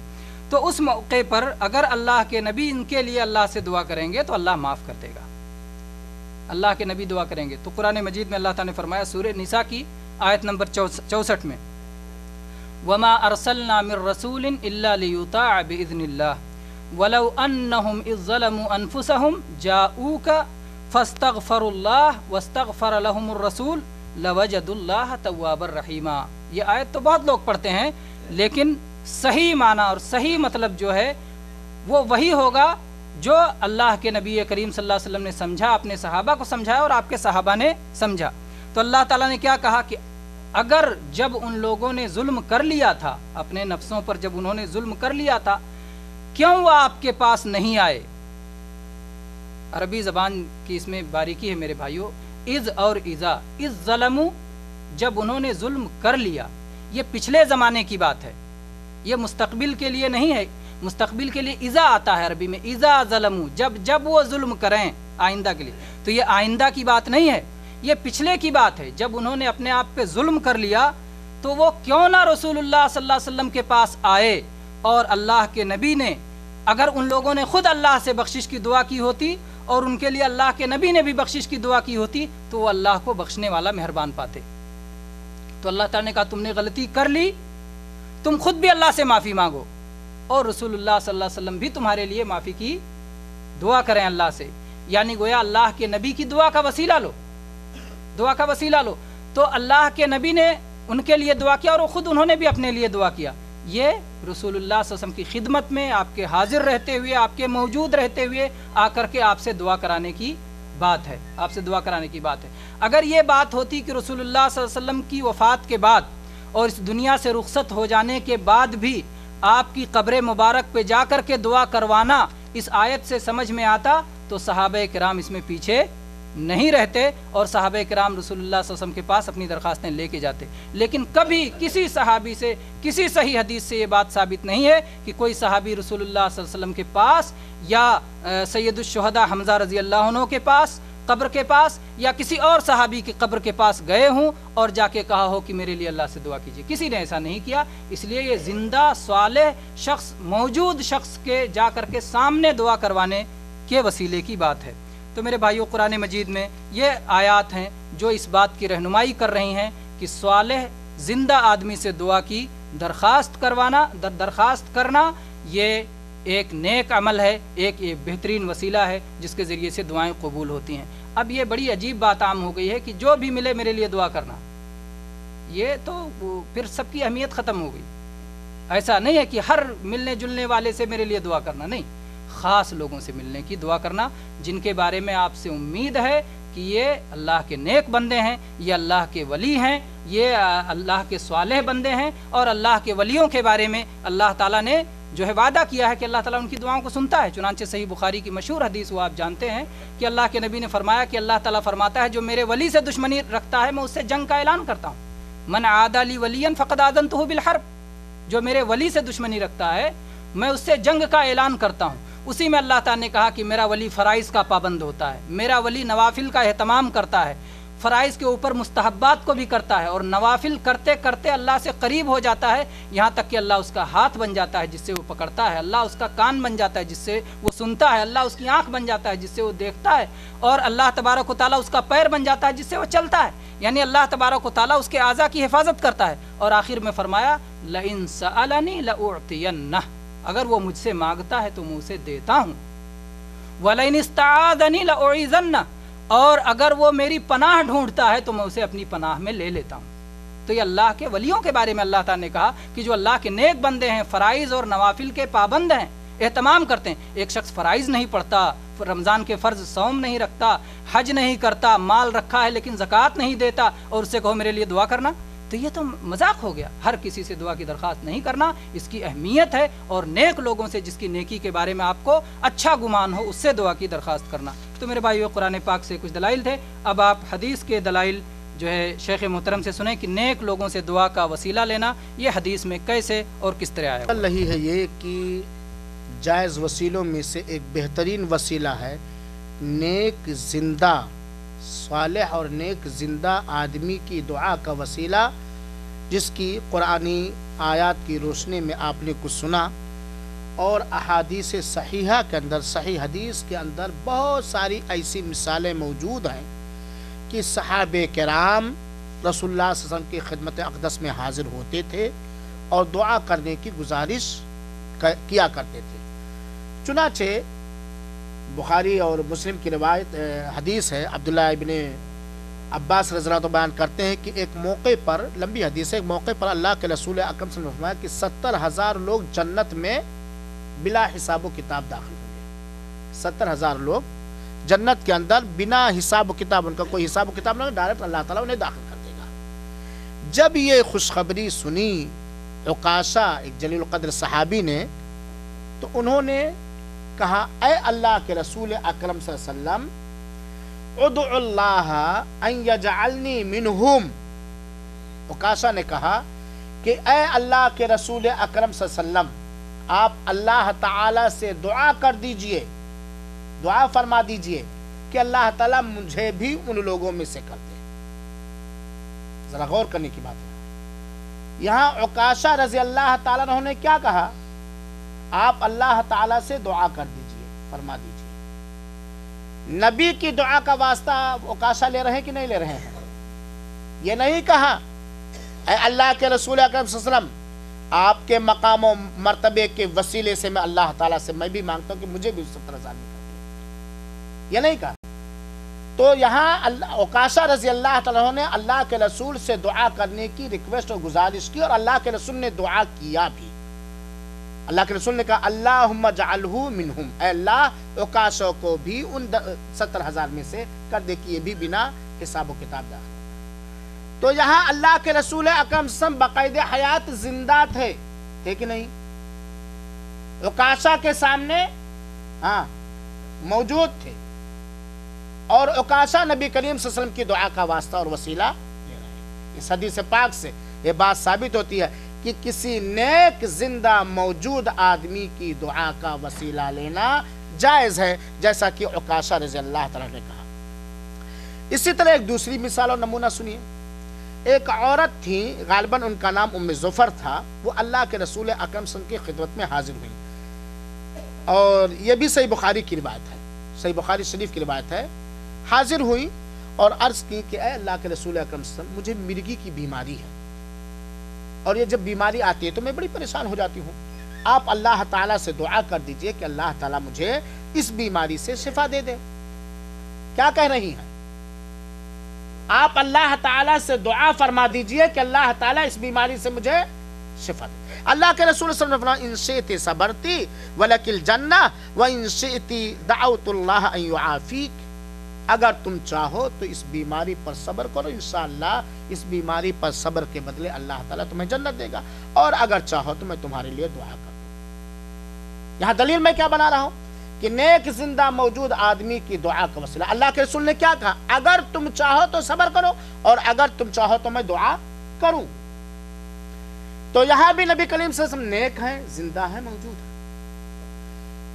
S2: تو اس موقع پر اگر اللہ کے نبی ان کے لیے اللہ سے دعا کریں گے تو اللہ معاف کر دے گا، اللہ کے نبی دعا کریں گے۔ تو قرآن مجید میں اللہ تعالیٰ نے فرمایا سورہ نساء کی آیت نمبر 64 میں وَمَا أَرْسَلْنَا مِن رَّسُولٍ إِلَّا لِيُطَاعَ بِإِذْنِ اللَّهِ وَلَوْ أَنَّهُمْ إِذ ظَّلَمُوا أَنفُسَهُمْ جَاءُوكَ فَاسْتَغْفَرُوا اللَّهَ وَاسْتَغْفَرَ لَهُمُ الرَّسُولُ لَوَجَدُوا اللَّهَ تَوَّابًا رَّحِيمًا۔ یہ آیت تو بہت لوگ پڑھتے ہیں، لیکن صحیح معنی اور صحیح مطلب جو ہے وہ وہی ہوگا جو اللہ کے نبی کریم صلی اللہ علیہ وسلم نے سمجھا، اپنے صحابہ کو سمجھایا اور آپ کے صحابہ نے سمجھا۔ تو اللہ تعالیٰ نے کیا کہا کہ اگر جب ان لوگوں نے ظلم کر لیا تھا، اپنے نفسوں پر جب انہوں نے ظلم کر لیا تھا، کیوں وہ آپ کے پاس نہیں آئے؟ عربی زبان کی اس میں باریکی ہے میرے بھائیوں، اذ اور اذا، اذ ظلموا، جب انہوں نے ظلم کر لیا، یہ پچھلے زمانے کی بات ہے، یہ مستقبل کے لیے نہیں ہے۔ مستقبل کے لیے اذا آتا ہے عربی میں، اذا ظلموا، جب وہ ظلم کریں آئندہ کے لیے، تو یہ آئندہ کی بات نہیں ہے، یہ پچھلے کی بات ہے۔ جب انہوں نے اپنے آپ پہ ظلم کر لیا تو وہ کیوں نہ رسول اللہ صلی اللہ علیہ وسلم کے پاس آئے، اور اللہ کے نبی نے، اگر ان لوگوں نے خود اللہ سے بخشش کی دعا کی ہوتی اور ان کے لیے اللہ کے نبی نے بھی بخشش کی دعا کی ہوتی تو وہ اللہ کو بخشنے والا مہربان پاتے۔ تو اللہ تعالیٰ نے کہا تم نے غلطی کر لی، تم خود بھی اللہ سے معافی مانگو، اور رسول اللہ صلی اللہ علیہ وسلم بھی تمہارے لیے معافی کی دعا کریں اللہ سے، یعنی گویا اللہ کے نبی کی دعا کا وسیلہ لو، دعا کا وسیلہ لو۔ تو اللہ کے نبی نے ان کے لیے دعا کیا اور خود انہوں نے بھی اپنے لیے دعا کیا۔ یہ رسول اللہ صلی اللہ علیہ وسلم کی خدمت میں آپ کے حاضر رہتے ہوئے، آپ کے موجود رہتے ہوئے آ کر کے آپ سے دعا کرانے کی بات ہے، آپ سے دعا کرانے کی بات ہے۔ اگر یہ بات ہوتی کہ رسول اللہ صلی اللہ علیہ وسلم کی وفات کے بعد اور اس دنیا سے رخصت ہو جانے کے بعد بھی آپ کی قبر مبارک پہ جا کر کے دعا کروانا اس آیت سے سمجھ میں آتا تو صحابہ کرام اس میں پیچھے نہیں رہتے اور صحابہ کرام رسول اللہ صلی اللہ علیہ وسلم کے پاس اپنی درخواستیں لے کے جاتے۔ لیکن کبھی کسی صحابی سے، کسی صحیح حدیث سے یہ بات ثابت نہیں ہے کہ کوئی صحابی رسول اللہ صلی اللہ علیہ وسلم کے پاس یا سید الشہداء حمزہ رضی اللہ عنہ کے پاس قبر کے پاس یا کسی اور صحابی کی قبر کے پاس گئے ہوں اور جا کے کہا ہو کہ میرے لیے اللہ سے دعا کیجیے۔ کسی نے ایسا نہیں کیا، اس لیے یہ زندہ صالح شخص، موجود شخص کے جا کر کے سامنے دعا کروانے کے وسیلے کی بات ہے۔ تو میرے بھائیو، قرآن مجید میں یہ آیات ہیں جو اس بات کی رہنمائی کر رہی ہیں کہ صالح زندہ آدمی سے دعا کی درخواست کرنا یہ ایک نیک عمل ہے، ایک یہ بہترین وسیلہ ہے جس کے ذریعے سے دعائیں قبول ہوتی ہیں۔ اب یہ بڑی عجیب بات عام ہو گئی ہے کہ جو بھی ملے میرے لیے دعا کرنا، یہ تو پھر سب کی اہمیت ختم ہو گئی۔ ایسا نہیں ہے کہ ہر ملنے جلنے والے سے میرے لیے دعا کرنا، نہیں، خاص لوگوں سے ملنے کی دعا کرنا جن کے بارے میں آپ سے امید ہے کہ یہ اللہ کے نیک بندے ہیں، یہ اللہ کے ولی ہیں، یہ اللہ کے صالح بندے ہیں، اور اللہ کے ولیوں کے بارے میں اللہ تعالیٰ نے جو ہے وعدہ کیا ہے کہ اللہ تعالیٰ ان کی دعاؤں کو سنتا ہے۔ چنانچہ صحیح بخاری کی مشہور حدیث وہ آپ جانتے ہیں کہ اللہ کے نبی نے فرمایا کہ اللہ تعالیٰ فرماتا ہے جو میرے ولی سے دشمنی رکھتا ہے میں اس سے جنگ کا اعلان کرتا ہوں۔ من عادى لي وليا فقد آذنته بالحرب، جو میرے ولی سے دشمنی رکھتا ہے میں اس سے جنگ کا اعلان کرتا ہوں۔ اسی میں اللہ تعالیٰ نے کہا کہ میرا ولی فرائض کا پابند ہوتا ہے، میرا ولی نوافل کا اہتمام کرتا ہے، فرائض کے اوپر مستحبات کو بھی کرتا ہے، اور نوافل کرتے کرتے اللہ سے قریب ہو جاتا ہے، یہاں تک کہ اللہ اس کا ہاتھ بن جاتا ہے جس سے وہ پکڑتا ہے، اللہ اس کا کان بن جاتا ہے جس سے وہ سنتا ہے، اللہ اس کی آنکھ بن جاتا ہے جس سے وہ دیکھتا ہے، اور اللہ تبارک و تعالیٰ اس کا پیر بن جاتا ہے جس سے وہ چلتا ہے۔ یعنی اللہ تبارک و تعالیٰ اس کے اعضاء کی حفاظت کرتا ہے۔ اور آخر میں فرمایا لئن سألنی لأعطینہ، اگر وہ مجھ سے مانگتا ہے تو میں اسے دیتا ہوں، وَلَئِنِ اسْتَعَاذَنِي لَأُعِيذَنَّهُ، اور اگر وہ میری پناہ ڈھونڈتا ہے تو میں اسے اپنی پناہ میں لے لیتا ہوں۔ تو یہ اللہ کے ولیوں کے بارے میں اللہ تعالیٰ نے کہا کہ جو اللہ کے نیک بندے ہیں، فرائض اور نوافل کے پابند ہیں، اہتمام کرتے ہیں۔ ایک شخص فرائض نہیں پڑھتا، رمضان کے فرض صوم نہیں رکھتا، حج نہیں کرتا، مال رکھا ہے لیکن زکوٰۃ نہیں دیتا، اور اس سے کہو میرے لیے دعا کرنا، تو یہ تو مذاق ہو گیا۔ ہر کسی سے دعا کی درخواست نہیں کرنا، اس کی اہمیت ہے، اور نیک لوگوں سے جس کی نیکی کے بارے میں آپ کو اچھا گمان ہو اس سے دعا کی درخواست کرنا۔ تو میرے بھائیو، قرآن پاک سے کچھ دلائل تھے، اب آپ حدیث کے دلائل جو ہے شیخ محترم سے سنیں کہ نیک لوگوں سے دعا کا وسیلہ لینا یہ حدیث میں کیسے اور کس طرح آیا۔
S4: رہی ہے یہ کہ جائز وسیلوں میں سے ایک بہترین وسیلہ ہے نیک زندہ صالح اور نیک زندہ آدمی کی دعا کا وسیلہ، جس کی قرآنی آیات کی روشنی میں آپ نے کچھ سنا، اور احادیث صحیحہ کے اندر، صحیح حدیث کے اندر بہت ساری ایسی مثالیں موجود ہیں کہ صحابہ کرام رسول اللہ صلی اللہ علیہ وسلم کی خدمت اقدس میں حاضر ہوتے تھے اور دعا کرنے کی گزارش کیا کرتے تھے۔ چنانچہ بخاری اور مسلم کی روایت حدیث ہے، عبداللہ ابن عباس رضی اللہ عنہ بیان کرتے ہیں کہ ایک موقع پر، لمبی حدیث ہے، ایک موقع پر اللہ کے رسول اکرم صلی اللہ علیہ وسلم نے فرمایا کہ 70,000 لوگ جنت میں بلا حساب و کتاب داخل ہوں گے۔ 70,000 لوگ جنت کے اندر بنا حساب و کتاب، ان کا کوئی حساب و کتاب نہ، ڈائریکٹ اللہ تعالیٰ انہیں داخل کر دے گا۔ جب یہ خوشخبری سنی عکاشہ، ایک جلیل القدر صحابی نے، تو انہوں نے کہا اے اللہ کے رسول اکرم صلی اللہ علیہ وسلم ادعو اللہ ان یجعلنی منہم۔ عکاشہ نے کہا کہ اے اللہ کے رسول اکرم صلی اللہ علیہ وسلم، آپ اللہ تعالی سے دعا کر دیجئے، دعا فرما دیجئے کہ اللہ تعالیٰ مجھے بھی ان لوگوں میں سے کر دے۔ ذرا غور کرنے کی بات ہے، یہاں عکاشہ رضی اللہ تعالیٰ عنہ نے کیا کہا؟ آپ اللہ تعالیٰ سے دعا کر دیجئے، فرما دیجئے۔ نبی کی دعا کا واسطہ عکاشہ لے رہے ہیں کہ نہیں لے رہے ہیں؟ یہ نہیں کہا اے اللہ کے رسول اکرم صلی اللہ علیہ وسلم، آپ کے مقام و مرتبے کے وسیلے سے میں اللہ تعالیٰ سے میں بھی مانگتا ہوں کہ مجھے بھی 70,000 میں کر دے، یہ نہیں کہا۔ تو یہاں عکاشہ رضی اللہ تعالیٰ نے اللہ کے رسول سے دعا کرنے کی ریکویسٹ اور گزارش کی، اور اللہ کے رسول نے دعا کیا بھی۔ اللہ کے رسول نے کہا اللہم جعلہ منہم، اے اللہ عکاشہ کو بھی ان 70,000 میں سے کر دے کہ یہ بھی بنا حساب و کتاب داخل۔ تو یہاں اللہ کے رسول اکرم صلی اللہ علیہ وسلم باقاعدہ حیات زندہ تھے کہ نہیں؟ عکاشہ کے سامنے ہاں موجود تھے، اور عکاشہ نبی کریم صلی اللہ علیہ وسلم کی دعا کا واسطہ اور وسیلہ دے رہے ہیں۔ اس حدیث پاک سے یہ بات ثابت ہوتی ہے کہ کسی نیک زندہ موجود آدمی کی دعا کا وسیلہ لینا جائز ہے، جیسا کہ عکاشہ رضی اللہ تعالیٰ نے کہا۔ اسی طرح ایک دوسری مثال اور نمونہ سنیے۔ ایک عورت تھی، غالباً ان کا نام ام ظفر تھا، وہ اللہ کے رسول اکرم صلی اللہ علیہ وسلم کی خدمت میں حاضر ہوئی، اور یہ بھی صحیح بخاری کی روایت ہے، صحیح بخاری شریف کی روایت ہے۔ حاضر ہوئی اور عرض کی کہ اے اللہ کے رسول اکرم صلی اللہ علیہ وسلم، مجھے مرگی کی بیماری ہے، اور یہ جب بیماری آتی ہے تو میں بڑی پریشان ہو جاتی ہوں، آپ اللہ تعالیٰ سے دعا کر دیجئے کہ اللہ تعالیٰ مجھے اس بیماری سے شفا دے دے۔ کیا کہہ رہی ہیں؟ آپ اللہ تعالیٰ سے دعا فرما دیجئے کہ اللہ تعالیٰ اس بیماری سے مجھے شفا دے۔ اللہ کے رسول صلی اللہ علیہ وسلم نے ان شئتی صبرتی ولک الجنہ وان شئتی دعوت اللہ ان یعافیک، اگر تم چاہو تو اس بیماری پر صبر کرو، انشاءاللہ اس بیماری پر صبر کے بدلے اللہ تعالیٰ تمہیں جنت دے گا، اور اگر چاہو تو میں تمہارے لیے دعا کر دوں۔ یہاں دلیل میں کیا بنا رہا ہوں کہ نیک زندہ موجود آدمی کی دعا کا وسیلہ۔ اللہ کے رسول نے کیا کہا؟ اگر تم چاہو تو صبر کرو، اور اگر تم چاہو تو میں دعا کروں۔ تو یہاں بھی نبی کریم صلی اللہ علیہ وسلم نیک ہیں، زندہ ہیں، موجود ہیں۔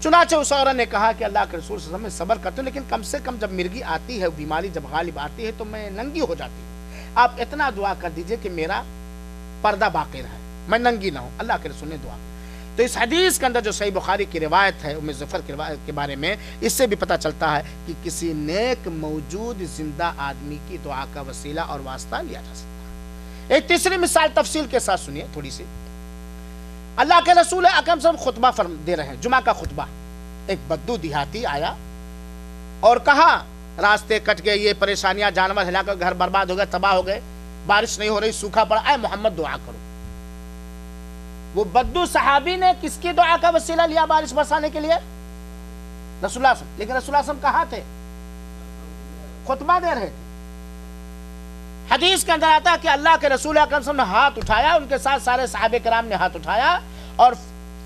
S4: چنانچہ اس عورت نے کہا کہ اللہ کے رسول صلی اللہ علیہ وسلم میں صبر کرتے ہوں، لیکن کم سے کم جب مرگی آتی ہے، بیماری جب غالب آتی ہے تو میں ننگی ہو جاتی ہوں، آپ اتنا دعا کر دیجئے کہ میرا پردہ باقی رہے، میں ننگی نہ ہوں۔ اللہ کے رسول نے دعا کی۔ تو اس حدیث کے اندر جو صحیح بخاری کی روایت ہے ام ظفر کی روایت کے بارے میں، اس سے بھی پتہ چلتا ہے کہ کسی نیک موجود زندہ آدمی کی دعا کا وسیلہ اور واسطہ لیا جا سکتا ہے۔ ایک تیسری مثال تفصیل کے ساتھ سنیے تھوڑی سی۔ اللہ کے رسول اکرم صلی اللہ علیہ وسلم خطبہ دے رہے ہیں، جمعہ کا خطبہ۔ ایک بدو دیہاتی آیا اور کہا راستے کٹ گئے، یہ پریشانیاں، جانور ہلا کر گھر برباد ہو گئے، تباہ ہو گئے، بارش نہیں ہو رہی، سوکھا پڑا، اے محمد دعا کرو۔ وہ بدو صحابی نے کس کی دعا کا وسیلہ لیا بارش برسانے کے لیے؟ رسول اللہ صلی اللہ علیہ وسلم۔ لیکن رسول اللہ صلی اللہ علیہ وسلم کہاں تھے؟ خطبہ دے رہے تھے۔ حدیث کے اندر آتا ہے کہ اللہ کے رسول اکرم صلی اللہ علیہ وسلم نے ہاتھ اٹھایا، ان کے ساتھ سارے صحابہ کرام نے ہاتھ اٹھایا، اور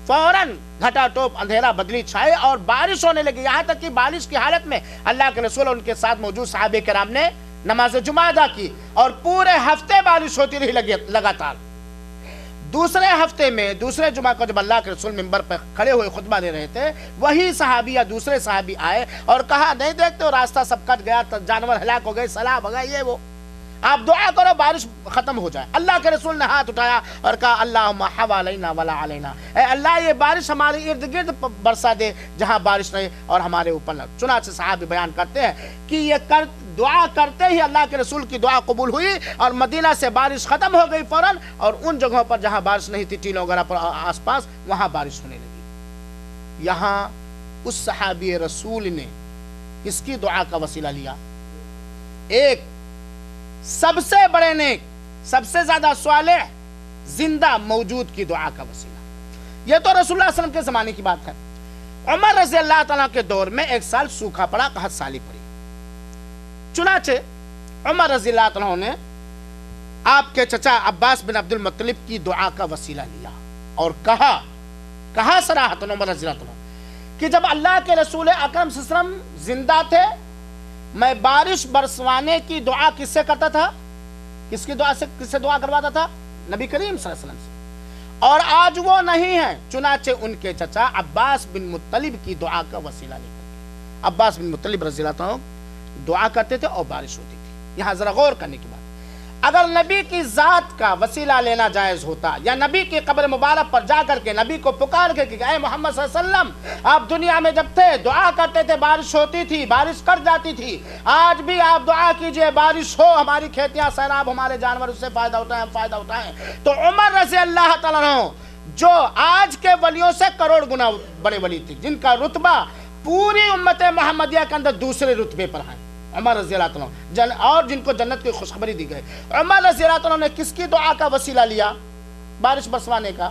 S4: فوراً گھٹا ٹوپ اندھیرا بدلی چھائے اور بارش ہونے لگی، یہاں تک کہ بارش کی حالت میں اللہ کے رسول اور ان کے ساتھ موجود صحابہ کرام نے نماز جمعہ ادا کی، اور پورے ہفتے بارش ہوتی رہی لگاتار۔ دوسرے ہفتے میں دوسرے جمعہ کو جب اللہ کے رسول منبر پر کھڑے ہوئے خطبہ دے رہے تھے، وہی صحابی یا دوسرے صحابی آئے اور کہا نہیں دیکھتے ہو راستہ سب کٹ گیا، جانور ہلاک ہو گئے، سیلاب ہو گیا، یہ وہ، آپ دعا کرو بارش ختم ہو جائے۔ اللہ کے رسول نے ہاتھ اٹھایا اور کہا اللہم حوالینا ولا علینا، اے اللہ یہ بارش ہمارے ارد گرد برسا دے جہاں بارش نہیں، اور ہمارے اوپر نہ۔ چنانچہ صحابی بیان کرتے ہیں کہ یہ دعا کرتے ہی اللہ کے رسول کی دعا قبول ہوئی، اور مدینہ سے بارش ختم ہو گئی فوراً، اور ان جگہوں پر جہاں بارش نہیں تھی، ٹیلوں وغیرہ پر آس پاس، وہاں بارش ہونے لگی۔ یہاں اس صحابی رسول نے کس کی دعا کا وسیلہ لیا؟ ایک سب سے بڑے نیک، سب سے زیادہ صالح زندہ موجود کی دعا کا وسیلہ۔ یہ تو رسول اللہ صلی اللہ علیہ وسلم کے زمانے کی بات ہے۔ عمر رضی اللہ تعالیٰ کے دور میں ایک سال سوکھا پڑا، قحط سالی پڑی۔ چنانچہ عمر رضی اللہ عنہ نے آپ کے چچا عباس بن عبد المطلب کی دعا کا وسیلہ لیا اور کہا صراحتاً عمر رضی اللہ عنہ کہ جب اللہ کے رسول اکرم صلی اللہ علیہ وسلم زندہ تھے، میں بارش برسوانے کی دعا کس سے کرتا تھا؟ کس سے دعا کرواتا تھا؟ نبی کریم صلی اللہ علیہ وسلم سے، اور آج وہ نہیں ہیں، چنانچہ ان کے چچا عباس بن مطلب کی دعا کا وسیلہ لے کر عباس بن مطلب رضی اللہ عنہ دعا کرتے تھے اور بارش ہوتی تھی۔ یہاں ذرا غور کرنے کی بات، اگر نبی کی ذات کا وسیلہ لینا جائز ہوتا، یا نبی کی قبر مبارک پر جا کر کے نبی کو پکار کے کہ اے محمد صلی اللہ علیہ وسلم، آپ دنیا میں جب تھے دعا کرتے تھے، بارش ہوتی تھی، بارش کٹ جاتی تھی، آج بھی آپ دعا کیجئے بارش ہو، ہماری کھیتیاں سیراب، ہمارے جانور اس سے فائدہ اٹھائیں، ہم فائدہ اٹھائیں۔ تو عمر رضی اللہ تعالیٰ عنہ جو آج کے ولیوں سے کروڑ گنا بڑے ولی تھے، جن کا رتبہ پوری امت محمدیہ کے اندر دوسرے رتبے پر ہیں، عمر رضی اللہ عنہ، اور جن کو جنت کی خوشخبری دی گئی، عمر رضی اللہ عنہ نے کس کی دعا کا وسیلہ لیا بارش برسوانے کا؟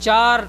S2: 4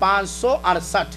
S4: 568,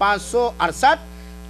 S4: 568।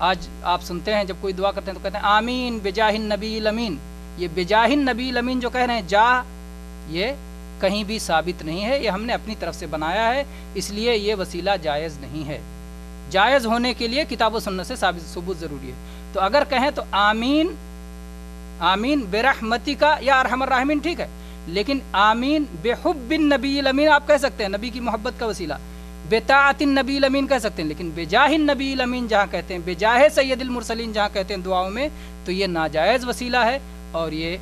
S2: آج آپ سنتے ہیں جب کوئی دعا کرتے ہیں تو کہتے ہیں آمین بجاہ النبی الامین. یہ بجاہ النبی الامین جو کہہ رہے ہیں جا، یہ کہیں بھی ثابت نہیں ہے، یہ ہم نے اپنی طرف سے بنایا ہے، اس لیے یہ وسیلہ جائز نہیں ہے. جائز ہونے کے لیے کتاب و سنت سے ثبوت ضروری ہے. تو اگر کہیں تو آمین، آمین برحمتی کا یا ارحم الراحمین ٹھیک ہے، لیکن آمین بحب النبی الامین آپ کہہ سکتے ہیں، نبی کی محبت کا وسیلہ. بطاعت النبی الامین کہہ سکتے ہیں، لیکن بجاہ النبی الامین جہاں کہتے ہیں، بجاہ سید المرسلین جہاں کہتے ہیں دعاؤں میں، تو یہ ناجائز وسیلہ ہے اور یہ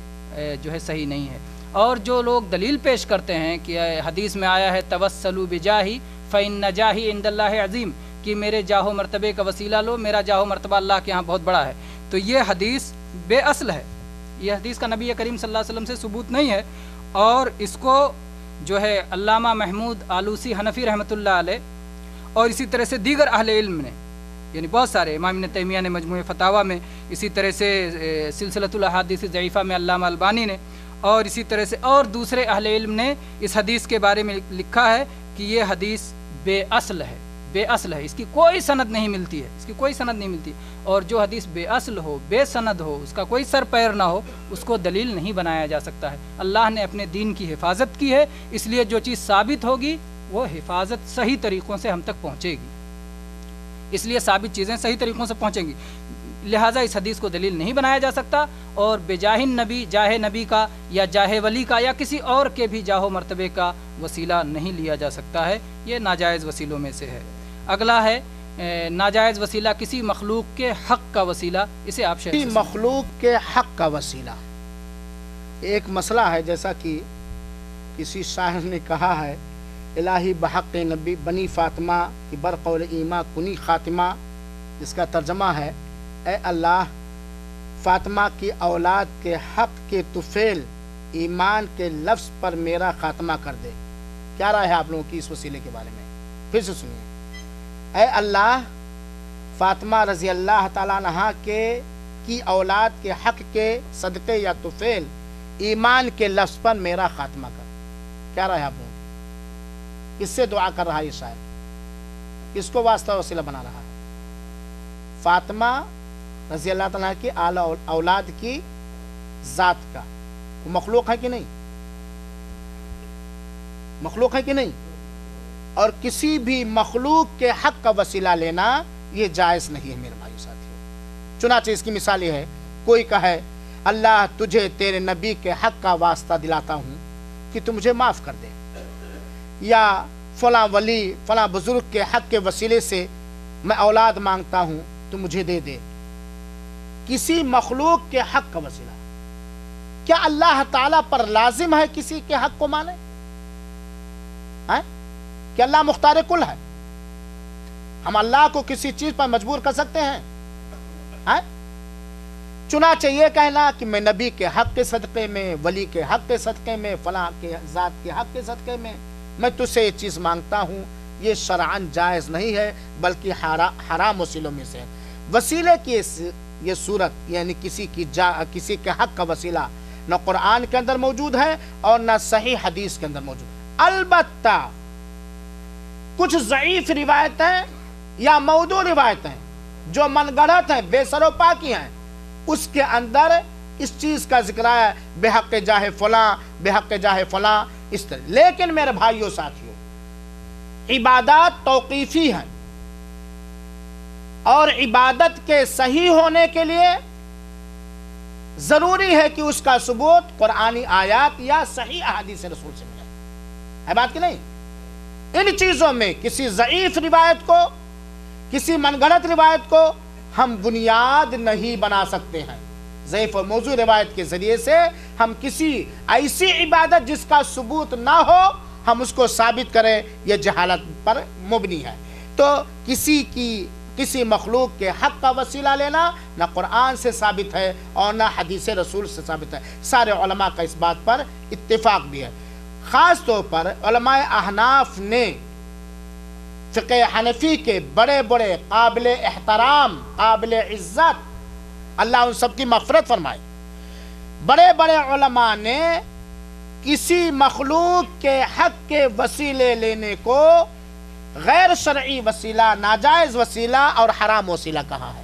S2: جو ہے صحیح نہیں ہے. اور جو لوگ دلیل پیش کرتے ہیں کہ حدیث میں آیا ہے توسلوا بجاہی فإن جاہی عند اللہ عظیم، کہ میرے جاہ و مرتبے کا وسیلہ لو، میرا جاہ و مرتبہ اللہ کے ہاں بہت بڑا ہے، تو یہ حدیث بے اصل ہے. یہ حدیث کا نبی کریم صلی اللہ علیہ وسلم سے ثبوت نہیں ہے. اور اس کو جو ہے علامہ محمود آلوسی حنفی رحمۃ اللہ علیہ اور اسی طرح سے دیگر اہل علم نے، یعنی بہت سارے، امام ابن تیمیہ نے مجموع فتاویٰ میں، اسی طرح سے سلسلۃ الاحادیث ضعیفہ میں علامہ البانی نے، اور اسی طرح سے اور دوسرے اہل علم نے اس حدیث کے بارے میں لکھا ہے کہ یہ حدیث بے اصل ہے، بے اصل ہے، اس کی کوئی سند نہیں ملتی ہے، اس کی کوئی سند نہیں ملتی. اور جو حدیث بے اصل ہو، بے سند ہو، اس کا کوئی سر پیر نہ ہو، اس کو دلیل نہیں بنایا جا سکتا ہے. اللہ نے اپنے دین کی حفاظت کی ہے، اس لیے جو چیز ثابت ہوگی وہ حفاظت صحیح طریقوں سے ہم تک پہنچے گی، اس لیے ثابت چیزیں صحیح طریقوں سے پہنچیں گی. لہٰذا اس حدیث کو دلیل نہیں بنایا جا سکتا. اور بجاہ نبی، جاہ نبی کا یا جاہ ولی کا یا کسی اور کے بھی جاہ و مرتبے کا وسیلہ نہیں لیا جا سکتا ہے، یہ ناجائز وسیلوں میں سے ہے. اگلا ہے ناجائز وسیلہ کسی مخلوق کے حق کا وسیلہ، اسے آپ
S4: کسی مخلوق کے حق کا وسیلہ ایک مسئلہ ہے. جیسا کہ کسی شاعر نے کہا ہے الہی بحق نبی بنی فاطمہ کی برقول ایما کنی خاتمہ، جس کا ترجمہ ہے اے اللہ فاطمہ کی اولاد کے حق کے طفیل ایمان کے لفظ پر میرا خاتمہ کر دے. کیا رائے ہے آپ لوگوں کی اس وسیلے کے بارے میں؟ پھر سے سنیے. اے اللہ فاطمہ رضی اللہ تعالیٰ عنہا کی اولاد کے حق کے صدقے یا طفیل ایمان کے لفظ پر میرا خاتمہ کر. کیا رائے ہے آپ لوگوں کی؟ کس سے دعا کر رہا ہے یہ شاعر؟ کس کو واسطہ وسیلہ بنا رہا ہے؟ فاطمہ رضی اللہ تعالیٰ کی اولاد کی ذات کا. وہ مخلوق ہے کہ نہیں؟ مخلوق ہے کہ نہیں؟ اور کسی بھی مخلوق کے حق کا وسیلہ لینا یہ جائز نہیں ہے میرے بھائی ساتھیوں. چنانچہ اس کی مثال یہ ہے، کوئی کہے اللہ تجھے تیرے نبی کے حق کا واسطہ دلاتا ہوں کہ تو مجھے معاف کر دے، یا فلاں ولی فلاں بزرگ کے حق کے وسیلے سے میں اولاد مانگتا ہوں تو مجھے دے دے. کسی مخلوق کے حق کا وسیلہ. کیا اللہ تعالیٰ پر لازم ہے کسی کے حق کو مانے؟ کہ اللہ مختار کل ہے، ہم اللہ کو کسی چیز پر مجبور کر سکتے ہیں؟ چنانچہ یہ کہنا کہ میں نبی کے حق کے صدقے میں، ولی کے حق کے صدقے میں، فلاں کے ذات کے حق کے صدقے میں میں تجھ سے یہ چیز مانگتا ہوں، یہ شرعاً جائز نہیں ہے بلکہ حرام وسیلوں میں سے. وسیلے کی یہ صورت یعنی کسی کے حق کا وسیلہ نہ قرآن کے اندر موجود ہے اور نہ صحیح حدیث کے اندر موجود ہے. البتہ کچھ ضعیف روایتیں یا موضوع روایتیں جو من گڑھت ہیں، بے سر و پا کی ہیں، اس کے اندر اس چیز کا ذکر ہے بے حق جاہ فلاں، بے حق جاہ فلاں، اس طرح. لیکن میرے بھائیوں ساتھیوں، عبادات توقیفی ہیں اور عبادت کے صحیح ہونے کے لیے ضروری ہے کہ اس کا ثبوت قرآنی آیات یا صحیح احادیث رسول سے ملے. ہے بات کہ نہیں؟ ان چیزوں میں کسی ضعیف روایت کو، کسی من گھڑت روایت کو ہم بنیاد نہیں بنا سکتے ہیں. ضعیف اور موضوع روایت کے ذریعے سے ہم کسی ایسی عبادت جس کا ثبوت نہ ہو ہم اس کو ثابت کریں، یہ جہالت پر مبنی ہے. تو کسی مخلوق کے حق کا وسیلہ لینا نہ قرآن سے ثابت ہے اور نہ حدیث رسول سے ثابت ہے. سارے علماء کا اس بات پر اتفاق بھی ہے. خاص طور پر علماء احناف نے فقہ حنفی کے بڑے بڑے قابل احترام، قابل عزت، اللہ ان سب کی مغفرت فرمائے، بڑے بڑے علماء نے کسی مخلوق کے حق کے وسیلے لینے کو غیر شرعی وسیلہ، ناجائز وسیلہ اور حرام وسیلہ کہا ہے.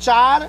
S4: 4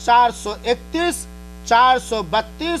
S4: 431 432,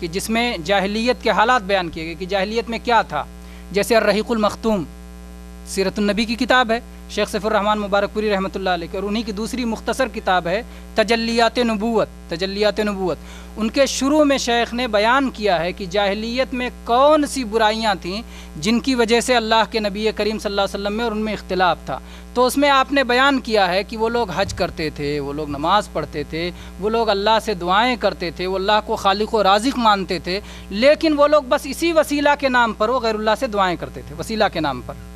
S2: کہ جس میں جاہلیت کے حالات بیان کیے گئے کہ جاہلیت میں کیا تھا، جیسے الرحیق المختوم سیرت النبی کی کتاب ہے شیخ سیف الرحمن مبارک پوری رحمۃ اللہ علیہ، اور انہی کی دوسری مختصر کتاب ہے تجلیات نبوت۔ ان کے شروع میں شیخ نے بیان کیا ہے کہ جاہلیت میں کون سی برائیاں تھیں جن کی وجہ سے اللہ کے نبی کریم صلی اللہ علیہ وسلم میں اور ان میں اختلاف تھا۔ تو اس میں آپ نے بیان کیا ہے کہ وہ لوگ حج کرتے تھے، وہ لوگ نماز پڑھتے تھے، وہ لوگ اللہ سے دعائیں کرتے تھے، وہ اللہ کو خالق و رازق مانتے تھے، لیکن وہ لوگ بس اسی وسیلہ کے نام پر وہ غیر اللہ سے دعائیں کرتے تھے، وسیلہ کے نام پر۔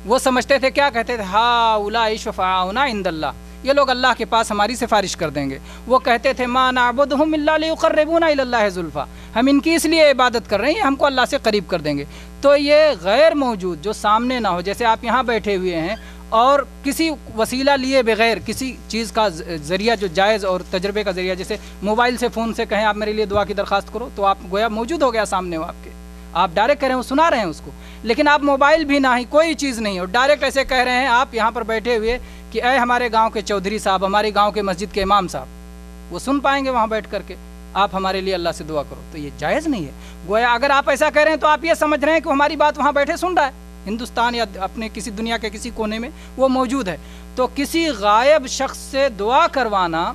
S2: وہ سمجھتے تھے، کیا کہتے تھے، ہؤلاء شفعاؤنا عند اللہ، یہ لوگ اللہ کے پاس ہماری سفارش کر دیں گے۔ وہ کہتے تھے ما نعبدہم الا لیقربونا الی اللہ زلفا، ہم ان کی اس لیے عبادت کر رہے ہیں، ہم کو اللہ سے قریب کر دیں گے۔ تو یہ غیر موجود جو سامنے نہ ہو، جیسے آپ یہاں بیٹھے ہوئے ہیں اور کسی وسیلہ لیے بغیر کسی چیز کا ذریعہ جو جائز اور تجربے کا ذریعہ، جیسے موبائل سے فون سے کہیں آپ میرے لیے دعا کی درخواست کرو، تو آپ گویا موجود ہو گیا سامنے ہو آپ کے، آپ ڈائریکٹ کہہ رہے ہیں، وہ سنا رہے ہیں اس کو، لیکن آپ موبائل بھی نہ ہی کوئی چیز نہیں اور ڈائریکٹ ایسے کہہ رہے ہیں آپ یہاں پر بیٹھے ہوئے کہ اے ہمارے گاؤں کے چودھری صاحب، ہمارے گاؤں کے مسجد کے امام صاحب، وہ سن پائیں گے وہاں بیٹھ کر کے آپ ہمارے لیے اللہ سے دعا کرو، تو یہ جائز نہیں ہے۔ گویا اگر آپ ایسا کہہ رہے ہیں تو آپ یہ سمجھ رہے ہیں کہ ہماری بات وہاں بیٹھے سن رہا ہے، ہندوستان یا اپنے کسی دنیا کے کسی کونے میں وہ موجود ہے۔ تو کسی غائب شخص سے دعا کروانا،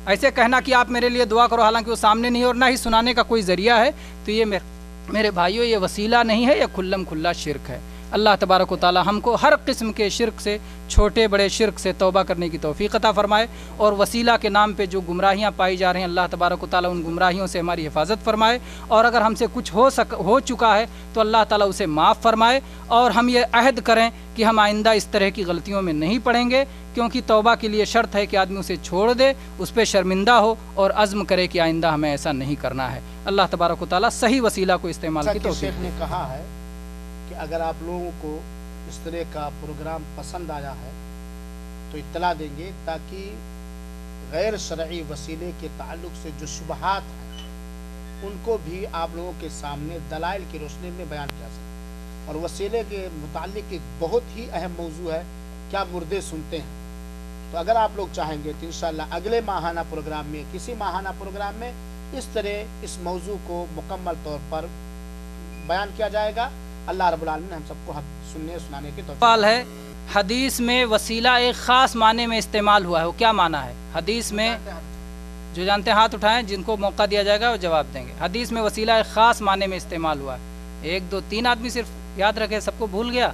S2: ایسے کہنا کہ آپ میرے لیے دعا کرو حالانکہ وہ سامنے نہیں اور نہ ہی سنانے کا کوئی ذریعہ ہے، تو یہ میرے بھائیوں یہ وسیلہ نہیں ہے، یہ کھلم کھلا شرک ہے۔ اللہ تبارک و تعالی ہم کو ہر قسم کے شرک سے، چھوٹے بڑے شرک سے توبہ کرنے کی توفیق عطا فرمائے، اور وسیلہ کے نام پہ جو گمراہیاں پائی جا رہی ہیں اللہ تبارک و تعالی ان گمراہیوں سے ہماری حفاظت فرمائے، اور اگر ہم سے کچھ ہو چکا ہے تو اللہ تعالی اسے معاف فرمائے، اور ہم یہ عہد کریں کہ ہم آئندہ اس طرح کی غلطیوں میں نہیں پڑیں گے، کیونکہ توبہ کے لیے شرط ہے کہ آدمی اسے چھوڑ دے، اس پہ شرمندہ ہو اور عزم کرے کہ آئندہ ہمیں ایسا نہیں کرنا ہے۔ اللہ تبارک و تعالی صحیح وسیلہ کو استعمال کی توفیق
S4: شیخ نے کہا ہے کہ اگر آپ لوگوں کو اس طرح کا پروگرام پسند آیا ہے تو اطلاع دیں گے، تاکہ غیر شرعی وسیلے کے تعلق سے جو شبہات ہیں ان کو بھی آپ لوگوں کے سامنے دلائل کی روشنی میں بیان کیا سکے۔ اور وسیلے کے متعلق ایک بہت ہی اہم موضوع ہے، کیا مردے سنتے ہیں؟ تو اگر آپ لوگ چاہیں گے تو انشاءاللہ اگلے ماہانہ پروگرام میں، کسی ماہانہ پروگرام میں اس طرح اس موضوع کو مکمل طور پر بیان کیا جائے گا۔ اللہ رب العالمین ہم سب کو سننے سنانے کی توفیق۔
S2: سوال ہے، حدیث میں وسیلہ ایک خاص معنی میں استعمال ہوا ہے، وہ کیا معنی ہے؟ حدیث میں جو جانتے ہیں ہاتھ اٹھائیں، جن کو موقع دیا جائے گا وہ جواب دیں گے۔ حدیث میں وسیلہ ایک خاص معنی میں استعمال ہوا ہے، 1 2 3 آدمی صرف یاد رکھے، سب کو بھول گیا؟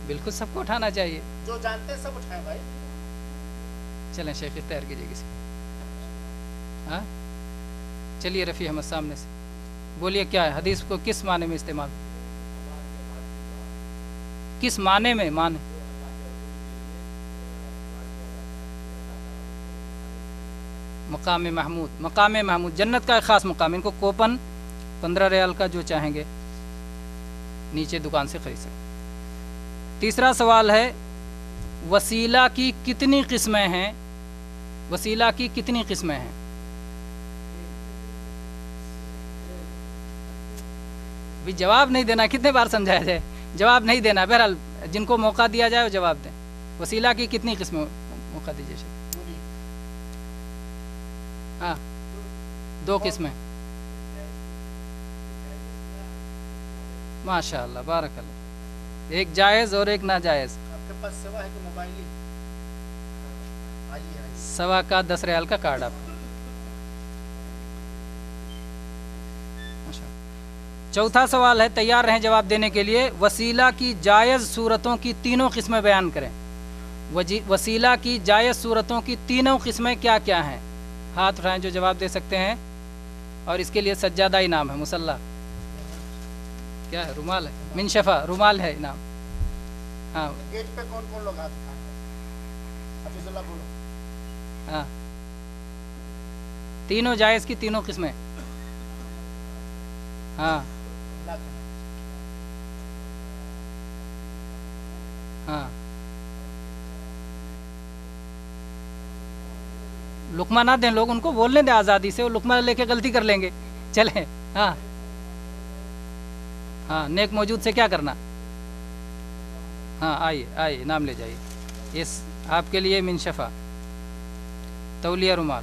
S2: بالکل سب کو اٹھانا چاہیے،
S4: جو جانتے ہیں سب اٹھائیں بھائی۔
S2: چلیں شیخ اختیار کیجیے کسی ہاں، چلیے رفیع احمد سامنے سے بولیے، کیا ہے حدیث کو کس معنی میں استعمال، کس معنی میں؟ معنی مقام محمود، مقام محمود جنت کا ایک خاص مقام، ان کو کوپن 15 ریال کا جو چاہیں گے نیچے دکان سے خرید سکتے۔ تیسرا سوال ہے، وسیلہ کی کتنی قسمیں ہیں؟ وسیلہ کی کتنی قسمیں ہیں؟ بھی جواب نہیں دینا، کتنے بار سمجھایا جائے، جواب نہیں دینا، بہرحال جن کو موقع دیا جائے وہ جواب دیں۔ وسیلہ کی کتنی قسمیں؟ موقع دیجیے شیخ۔ ہاں 2 قسمیں، ماشاء اللہ بارک اللہ، ایک جائز اور ایک ناجائز۔
S4: آپ کے پاس سوا ہے کہ موبائل ہی؟
S2: سوا کا 10 ریال کا کارڈ آپ۔ چوتھا سوال ہے، تیار رہیں جواب دینے کے لیے، وسیلہ کی جائز صورتوں کی 3 قسمیں بیان کریں۔ وسیلہ کی جائز صورتوں کی 3 قسمیں کیا کیا ہیں؟ ہاتھ اٹھائیں جو جواب دے سکتے ہیں، اور اس کے لیے سجادہ انعام ہے، مصلی کیا ہے، رومال ہے، منشفہ رومال ہے انعام۔ ہاں
S4: گیٹ پہ کون کون لوگ ہاتھ اٹھائیں؟ حفیظ اللہ بولو۔
S2: ہاں 3 جائز کی 3 قسمیں۔ ہاں ہاں لقمہ نہ دیں لوگ، ان کو بولنے دیں آزادی سے، وہ لقمہ لے کے غلطی کر لیں گے۔ چلیں ہاں ہاں، نیک موجود سے کیا کرنا؟ ہاں آئیے نام لے جائیے، یہ آپ کے لیے منشفہ تولیہ رومال۔